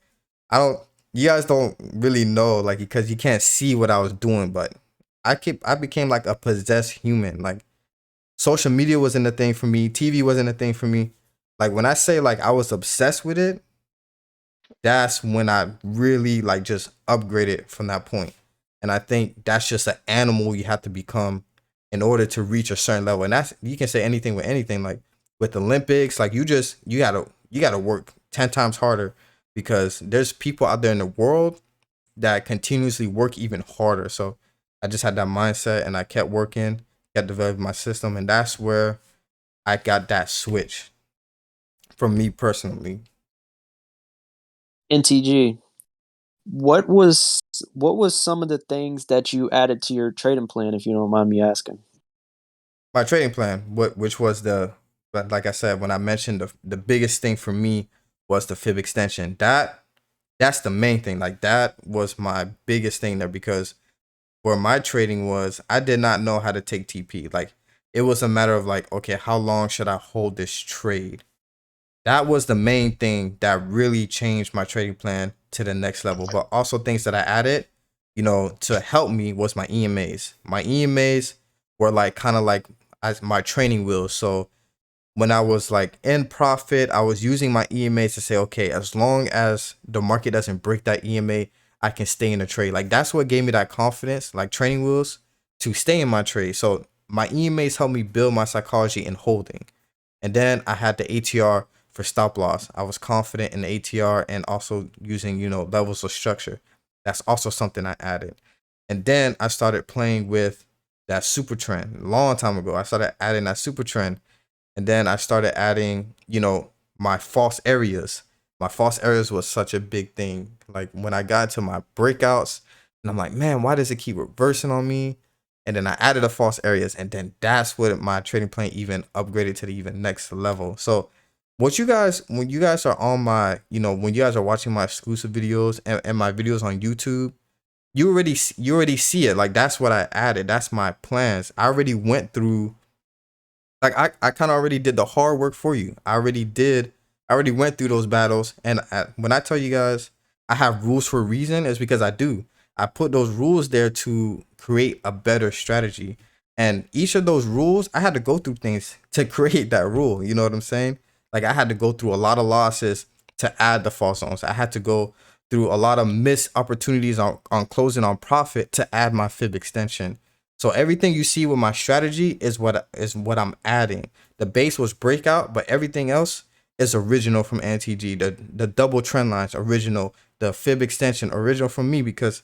I don't. You guys don't really know, like, because you can't see what I was doing. But I became like a possessed human. Like, social media wasn't a thing for me. TV wasn't a thing for me. Like, when I say like I was obsessed with it, that's when I really like just upgraded from that point. And I think that's just an animal you have to become in order to reach a certain level. And that's, you can say anything with anything. Like with Olympics, like you gotta work 10 times harder, because there's people out there in the world that continuously work even harder. So I just had that mindset and I kept working, kept developing my system, and that's where I got that switch from me personally. NTG, what was some of the things that you added to your trading plan, if you don't mind me asking? My trading plan, which was but like I said, when I mentioned the biggest thing for me was the fib extension. That's the main thing. Like that was my biggest thing there, because where my trading was, I did not know how to take TP. Like it was a matter of like, okay, how long should I hold this trade? That was the main thing that really changed my trading plan to the next level. But also things that I added, to help me was my EMAs. My EMAs were like kind of like as my training wheels. So when I was like in profit, I was using my EMAs to say, okay, as long as the market doesn't break that EMA, I can stay in the trade. Like that's what gave me that confidence, like training wheels, to stay in my trade. So my EMAs helped me build my psychology in holding. And then I had the ATR for stop loss. I was confident in the ATR and also using, levels of structure. That's also something I added. And then I started playing with that super trend a long time ago. I started adding that super trend. And then I started adding, my false areas. My false areas was such a big thing. Like when I got to my breakouts, and I'm like, man, why does it keep reversing on me? And then I added the false areas, and then that's what my trading plan even upgraded to the even next level. So when you guys are on my, when you guys are watching my exclusive videos and my videos on YouTube, you already see it. Like that's what I added. That's my plans. I already went through, like I kind of already did the hard work for you. I already went through those battles. And when I tell you guys I have rules for a reason, it's because I do. I put those rules there to create a better strategy. And each of those rules, I had to go through things to create that rule. You know what I'm saying? Like I had to go through a lot of losses to add the false zones. I had to go through a lot of missed opportunities on closing on profit to add my fib extension. So everything you see with my strategy is what I'm adding. The base was breakout, but everything else is original from NTG. The double trend lines original, the fib extension original from me, because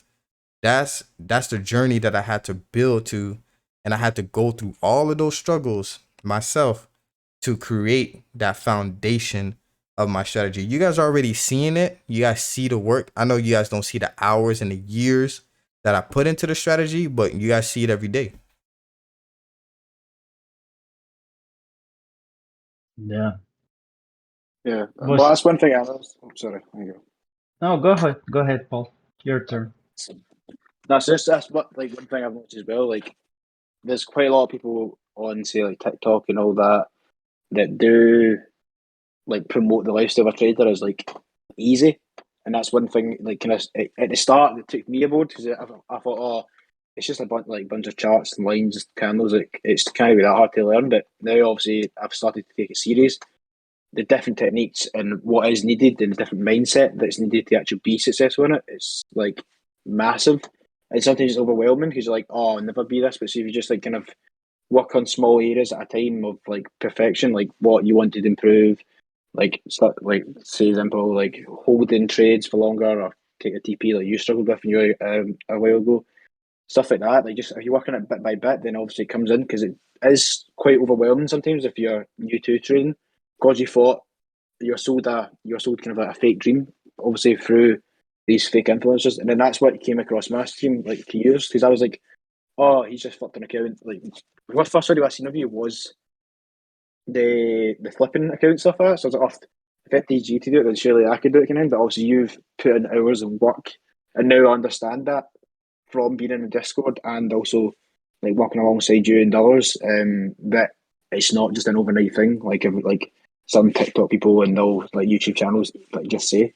that's the journey that I had to build to, and I had to go through all of those struggles myself to create that foundation of my strategy. You guys are already seeing it. You guys see the work. I know you guys don't see the hours and the years that I put into the strategy, but you guys see it every day. Yeah. Yeah. Was Well, that's one thing I was. Oh, sorry. There you go. No, go ahead. Go ahead, Paul. Your turn. That's what like one thing I've noticed as well. Like, there's quite a lot of people on say like TikTok and all that that do like promote the lifestyle of a trader as like easy, and that's one thing. Like, kind of at the start, it took me aboard because I thought, oh, it's just a bunch of charts and lines, candles. It's kind of that hard to learn. But now, obviously, I've started to take it serious. The different techniques and what is needed and the different mindset that's needed to actually be successful in it, it's like massive. And sometimes it's overwhelming because you're like, oh, I'll never be this. But see, if you just like kind of work on small areas at a time of like perfection, like what you want to improve, like like say example, like holding trades for longer or take a TP like you struggled with when you were a while ago, stuff like that. Like, just if you're working it bit by bit, then obviously it comes in, because it is quite overwhelming sometimes if you're new to trading, because you thought you're sold kind of like a fake dream, obviously through these fake influencers, and then that's what came across my stream like to years, because I was like, oh, he's just flipped an account. Like, the first video I seen of you was the flipping account stuff. So I was like, oh, if FTG to do it, then surely I could do it. But obviously you've put in hours of work, and now I understand that. from being in the Discord and also like working alongside you and others, that it's not just an overnight thing. Like some TikTok people and they'll like YouTube channels like just say.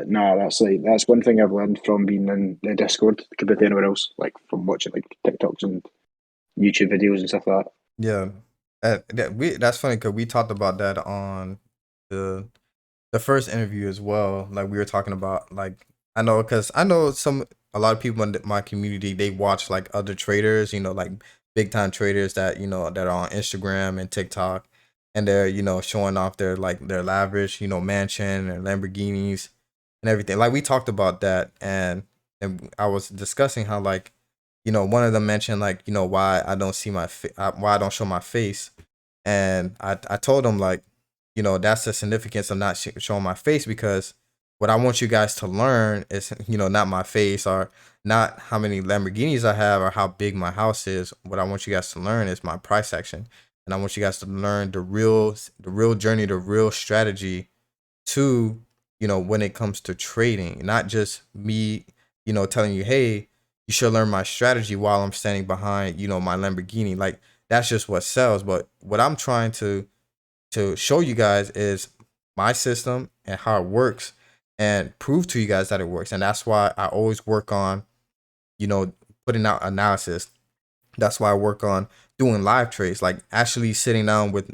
No, that's one thing I've learned from being in the Discord compared to anywhere else. Like from watching like TikToks and YouTube videos and stuff like that. Yeah, that's funny because we talked about that on the first interview as well. Like we were talking about, like I know because I know a lot of people in my community, they watch like other traders, like big time traders that that are on Instagram and TikTok, and they're showing off their lavish mansion and Lamborghinis and everything. Like we talked about that, and I was discussing how like one of them mentioned like why I don't see why I don't show my face, and I told him like that's the significance of not showing my face, because what I want you guys to learn is not my face or not how many Lamborghinis I have or how big my house is. What I want you guys to learn is my price action, and I want you guys to learn the real journey, the real strategy to when it comes to trading, not just me telling you, hey, you should learn my strategy while I'm standing behind my Lamborghini. Like that's just what sells. But what I'm trying to show you guys is my system and how it works, and prove to you guys that it works. And that's why I always work on putting out analysis. That's why I work on doing live trades, like actually sitting down with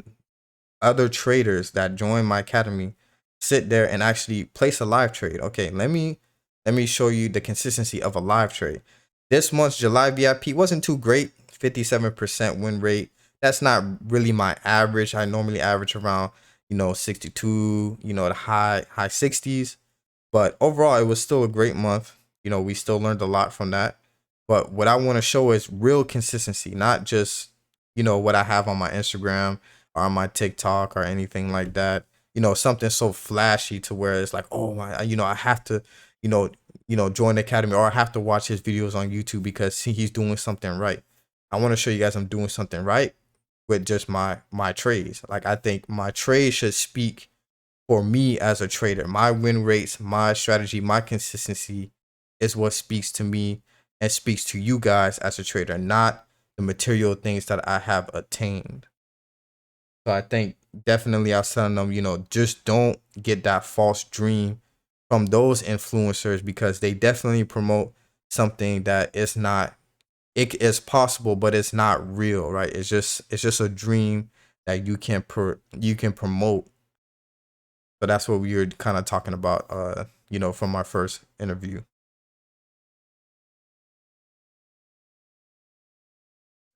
other traders that join my academy, sit there and actually place a live trade. Okay, let me show you the consistency of a live trade. This month's July VIP wasn't too great, 57% win rate. That's not really my average. I normally average around 62, the high 60s. But overall, it was still a great month. We still learned a lot from that. But what I want to show is real consistency, not just, what I have on my Instagram or on my TikTok or anything like that. Something so flashy to where it's like, oh my, I have to, join the academy, or I have to watch his videos on YouTube because he's doing something right. I want to show you guys I'm doing something right with just my trades. Like I think my trade should speak for me as a trader. My win rates, my strategy, my consistency is what speaks to me and speaks to you guys as a trader, not the material things that I have attained. So I think definitely I was telling them, just don't get that false dream from those influencers, because they definitely promote something that is not, it is possible, but it's not real, right? It's just a dream that you can promote. So that's what we were kind of talking about, from our first interview.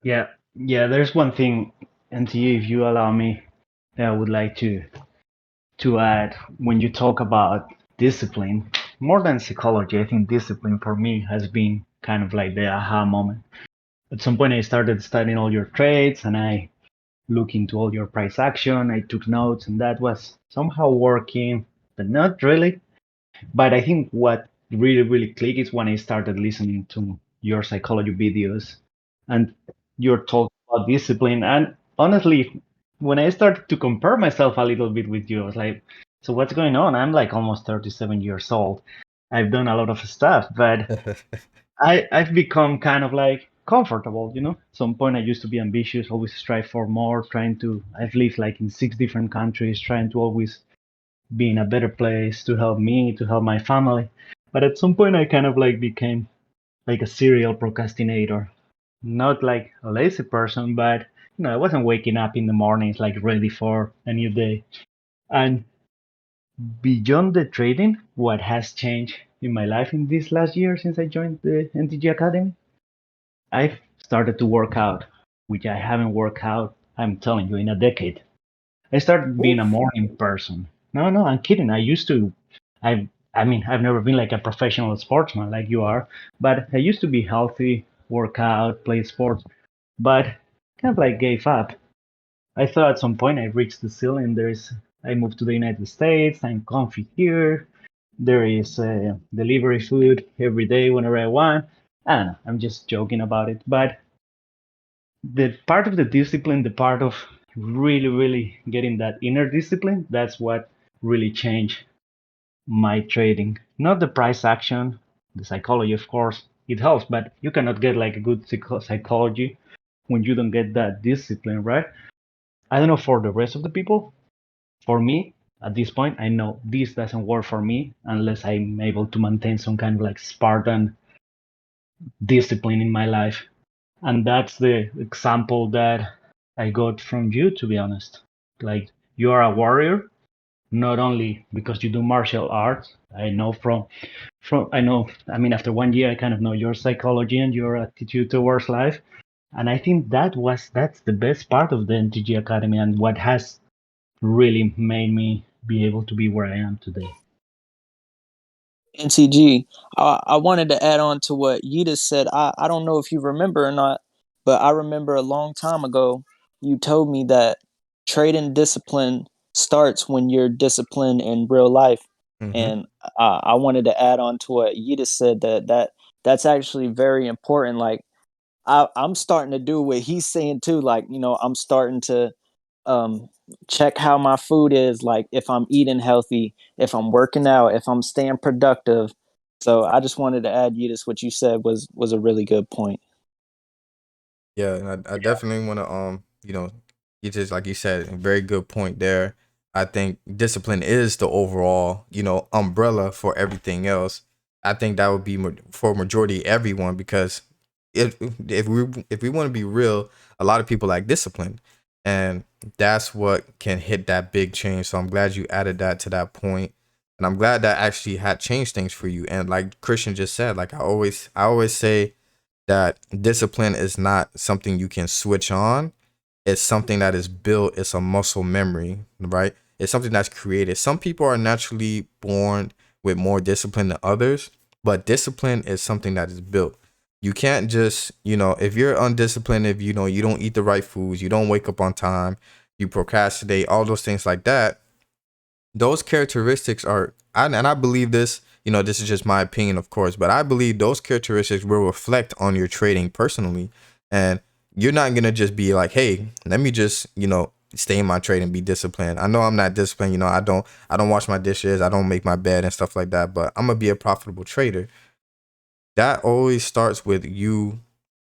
Yeah, there's one thing, NT, if you allow me, that I would like to add. When you talk about discipline, more than psychology, I think discipline for me has been kind of like the aha moment. At some point, I started studying all your trades, and I looked into all your price action. I took notes, and that was somehow working, but not really. But I think what really clicked is when I started listening to your psychology videos and your talk about discipline. And honestly, when I started to compare myself a little bit with you, I was like, so what's going on? I'm like almost 37 years old. I've done a lot of stuff, but I've become kind of like comfortable, Some point I used to be ambitious, always strive for more, I've lived like in 6 different countries, trying to always be in a better place to help me, to help my family. But at some point I kind of like became like a serial procrastinator. Not like a lazy person, but I wasn't waking up in the mornings like ready for a new day. And beyond the trading, what has changed in my life in this last year since I joined the NTG Academy, I've started to work out, which I haven't worked out, I'm telling you, in a decade. I started being a Oof. morning person. No, I'm kidding. I used to. I've never been like a professional sportsman like you are, but I used to be healthy, work out, play sports, but kind of like gave up. I thought at some point I reached the ceiling. I moved to the United States. I'm comfy here. There is delivery food every day whenever I want. I don't know. I'm just joking about it, but the part of the discipline, the part of really getting that inner discipline, that's what really changed my trading. Not the price action, the psychology, of course, it helps, but you cannot get like a good psychology when you don't get that discipline, right? I don't know for the rest of the people. For me, at this point, I know this doesn't work for me unless I'm able to maintain some kind of like Spartan discipline in my life. And that's the example that I got from you, to be honest. Like, you are a warrior, not only because you do martial arts. I know I mean, after 1 year, I kind of know your psychology and your attitude towards life. And I think that's the best part of the NTG Academy and what has really made me be able to be where I am today. NTG, I wanted to add on to what Yita said. I don't know if you remember or not, but I remember a long time ago you told me that trading discipline starts when you're disciplined in real life. Mm-hmm. And I wanted to add on to what Yita said that's actually very important. Like I'm starting to do what he's saying too. Like, I'm starting to um check how my food is, like if I'm eating healthy, if I'm working out, if I'm staying productive. So I just wanted to add, you this what you said was a really good point. Yeah, and I definitely want to you just like you said, a very good point there. I think discipline is the overall umbrella for everything else. I think that would be for majority everyone because if we want to be real, a lot of people like discipline, and that's what can hit that big change. So I'm glad you added that to that point, and I'm glad that actually had changed things for you. And like Christian just said, like I always say that discipline is not something you can switch on. It's something that is built. It's a muscle memory, right? It's something that's created. Some people are naturally born with more discipline than others, but discipline is something that is built. You can't just, if you're undisciplined, if you don't eat the right foods, you don't wake up on time, you procrastinate, all those things like that, those characteristics are and I believe this, this is just my opinion, of course, but I believe those characteristics will reflect on your trading personally. And you're not gonna just be like, hey, let me just stay in my trade and be disciplined. I know I'm not disciplined, I don't wash my dishes, I don't make my bed and stuff like that, but I'm gonna be a profitable trader. That always starts with you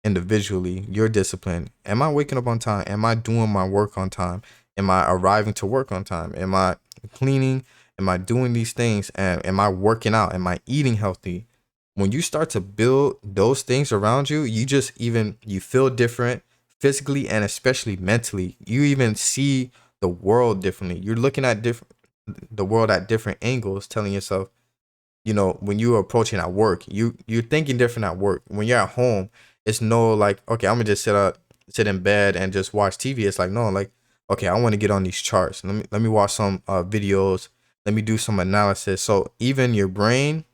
individually, your discipline. Am I waking up on time? Am I doing my work on time? Am I arriving to work on time? Am I cleaning? Am I doing these things? And am I working out? Am I eating healthy? When you start to build those things around you, you feel different physically and especially mentally. You even see the world differently. You're looking at the world at different angles, telling yourself, when you're approaching at work, you're thinking different at work. When you're at home, it's no like, okay, I'm gonna just sit in bed and just watch TV. It's like, no, like, okay, I want to get on these charts. Let me watch some videos. Let me do some analysis. So even your brain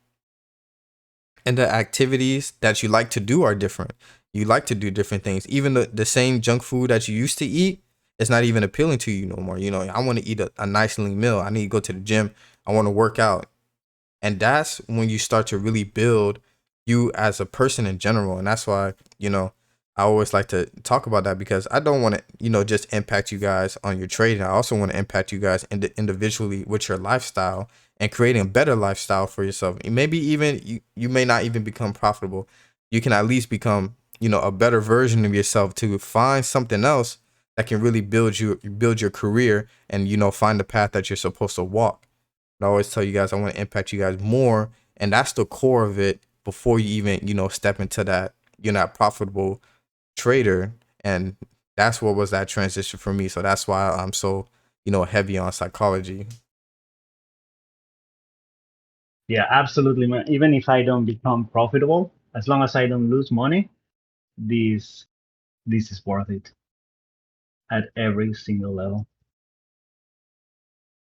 and the activities that you like to do are different. You like to do different things. Even the same junk food that you used to eat, it's not even appealing to you no more. I want to eat a nice lean meal. I need to go to the gym. I want to work out. And that's when you start to really build you as a person in general. And that's why, I always like to talk about that, because I don't want to, just impact you guys on your trading. I also want to impact you guys individually with your lifestyle and creating a better lifestyle for yourself. Maybe even you may not even become profitable. You can at least become, a better version of yourself, to find something else that can really build your career and, find the path that you're supposed to walk. I always tell you guys I want to impact you guys more, and that's the core of it. Before you even step into that, you're not profitable trader, and that's what was that transition for me. So that's why I'm so heavy on psychology. Yeah, absolutely, man. Even if I don't become profitable, as long as I don't lose money, this this is worth it at every single level.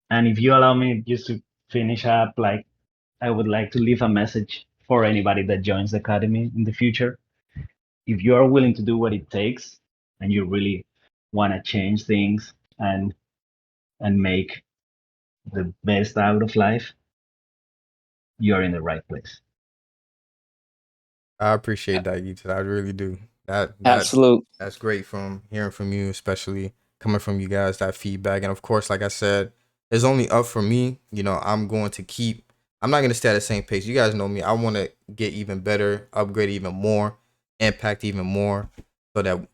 And if you allow me just to finish up, like, I would like to leave a message for anybody that joins the academy in the future. If you are willing to do what it takes and you really want to change things and make the best out of life, you're in the right place. I appreciate that, you. I really do. That Absolute. that's great from hearing from you, especially. coming from you guys, that feedback. And of course, like I said, it's only up for me. You know, I'm not going to stay at the same pace. You guys know me. I want to get even better, upgrade even more, impact even more, so that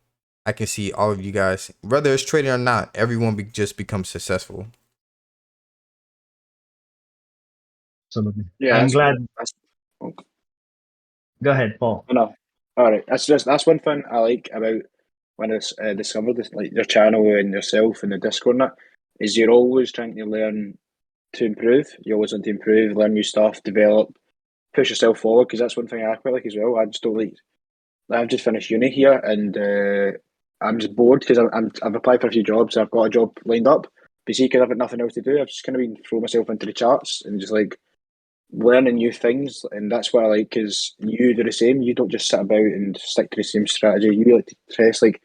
I can see all of you guys, whether it's trading or not, everyone just becomes successful. Absolutely. Yeah, I'm glad. that's Go ahead, Paul. no. All right, that's one thing I like about when I discovered this, like your channel and yourself and the Discord and that, is you're always trying to learn to improve. You always want to improve, learn new stuff, develop, push yourself forward. Because that's one thing I quite like as well. I just don't like. I've just finished uni here, and I'm just bored because I've applied for a few jobs. I've got a job lined up, but see, because I've got nothing else to do, I've just kind of been throwing myself into the charts and just like learning new things. And that's what I like. Because you do the same. You don't just sit about and stick to the same strategy. You like to test. Like,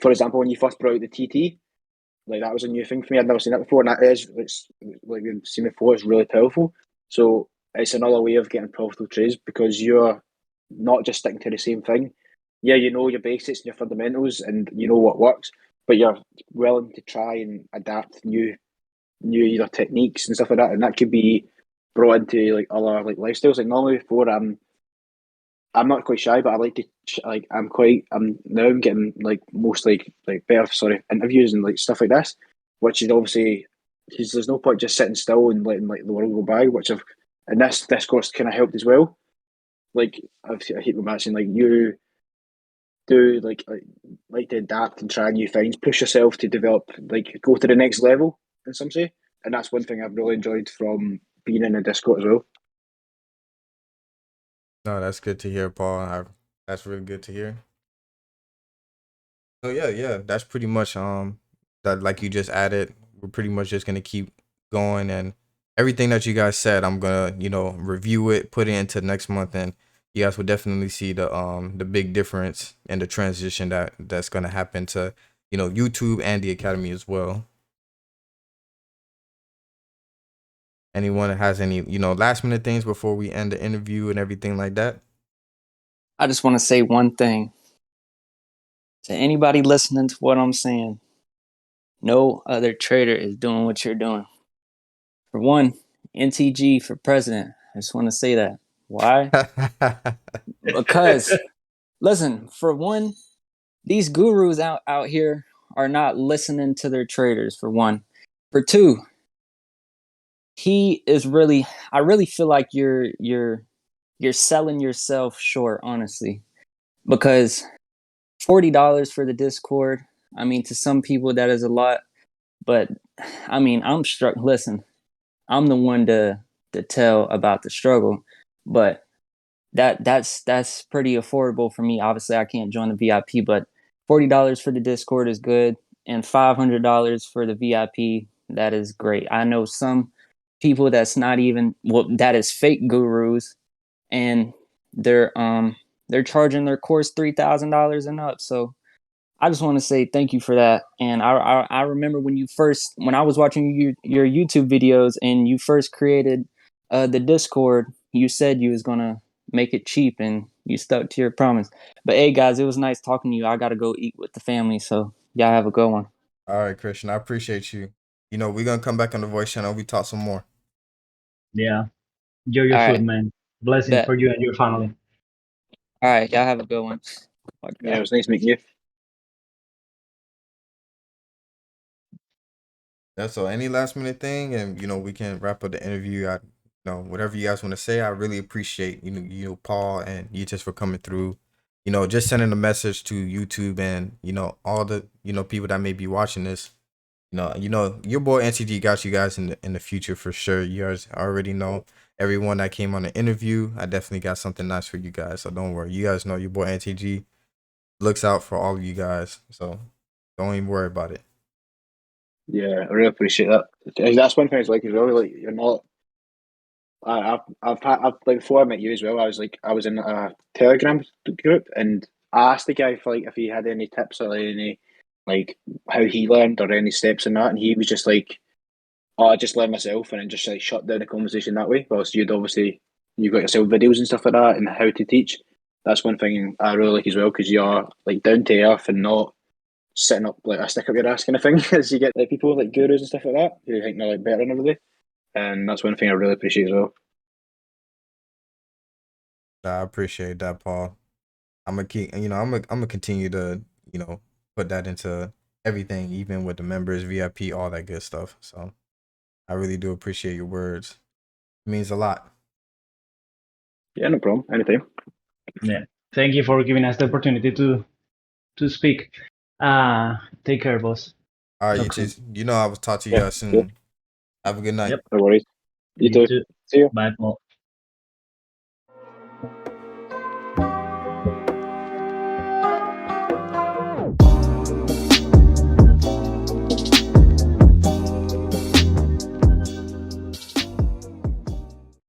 for example, when you first brought out the TT, like that was a new thing for me. I'd never seen that before, and that is, it's like we've seen before, it's really powerful. So it's another way of getting profitable trades because you're not just sticking to the same thing. Yeah, you know your basics and your fundamentals, and you know what works, but you're willing to try and adapt new either techniques and stuff like that, and that could be brought into like other like lifestyles. Like normally before, I'm not quite shy, but I like to like I'm getting like mostly like better interviews and like stuff like this, which is obviously because there's no point just sitting still and letting like the world go by, which I've and this course kind of helped as well. Like I keep mentioning like you do like to adapt and try new things, push yourself to develop, like go to the next level in some say, and that's one thing I've really enjoyed from being in the Discord as well. No, that's good to hear, Paul. That's really good to hear. So yeah, that's pretty much that like you just added. We're pretty much just gonna keep going, and everything that you guys said, I'm gonna review it, put it into next month, and you guys will definitely see the big difference and the transition that's gonna happen to YouTube and the academy as well. Anyone that has any last minute things before we end the interview and everything like that? I just want to say one thing to anybody listening to what I'm saying. No other trader is doing what you're doing. For one, NTG for president. I just want to say that. Why? Because, listen, for one, these gurus out here are not listening to their traders, for one. For two, I really feel like you're selling yourself short, honestly. Because $40 for the Discord, I mean, to some people that is a lot, but I mean, I'm struck. Listen, I'm the one to tell about the struggle, but that's pretty affordable for me. Obviously, I can't join the VIP, but $40 for the Discord is good, and $500 for the VIP, that is great. I know some people that's not even that is fake gurus, and they're charging their course $3,000 and up. So I just want to say thank you for that. And I remember when I was watching your YouTube videos and you first created the Discord, you said you was gonna make it cheap and you stuck to your promise. But hey guys, it was nice talking to you. I gotta go eat with the family, so y'all have a good one. All right, Christian, I appreciate you. We're gonna come back on the voice channel. We talk some more. Yeah. Enjoy your All food, right, man. Blessings bet. for you and your family. All right, y'all have a good one. Yeah, it was nice meeting you. That's all. Any last minute thing, and we can wrap up the interview. Whatever you guys want to say, I really appreciate Paul and you just for coming through. Just sending a message to YouTube and all the people that may be watching this. Your boy NTG got you guys in the future for sure. You guys already know everyone that came on the interview. I definitely got something nice for you guys, so don't worry. You guys know your boy NTG looks out for all of you guys, so don't even worry about it. Yeah, I really appreciate that. That's one thing I like as well. Like you're not. I've like before I met you as well. I was in a Telegram group and I asked the guy for like if he had any tips or any like how he learned or any steps in that, and he was just like, "Oh, I just learned myself," and then just like shut down the conversation that way. Whilst you got yourself videos and stuff like that and how to teach. That's one thing I really like as well because you're like down to earth and not sitting up like a stick up your ass kind of thing. As you get like people like gurus and stuff like that who think they're like better than everybody, and that's one thing I really appreciate as well. I appreciate that, Paul. I'm gonna keep, I'm gonna continue to, put that into everything, even with the members, VIP, all that good stuff. So I really do appreciate your words. It means a lot. Yeah, no problem. Anytime. Yeah. Thank you for giving us the opportunity to speak. Take care, boss. All right, you Talk soon. just, I will talk to you Yeah, guys soon. cool. Have a good night. Yep. No worries. You You too. too. See you. Bye, Paul.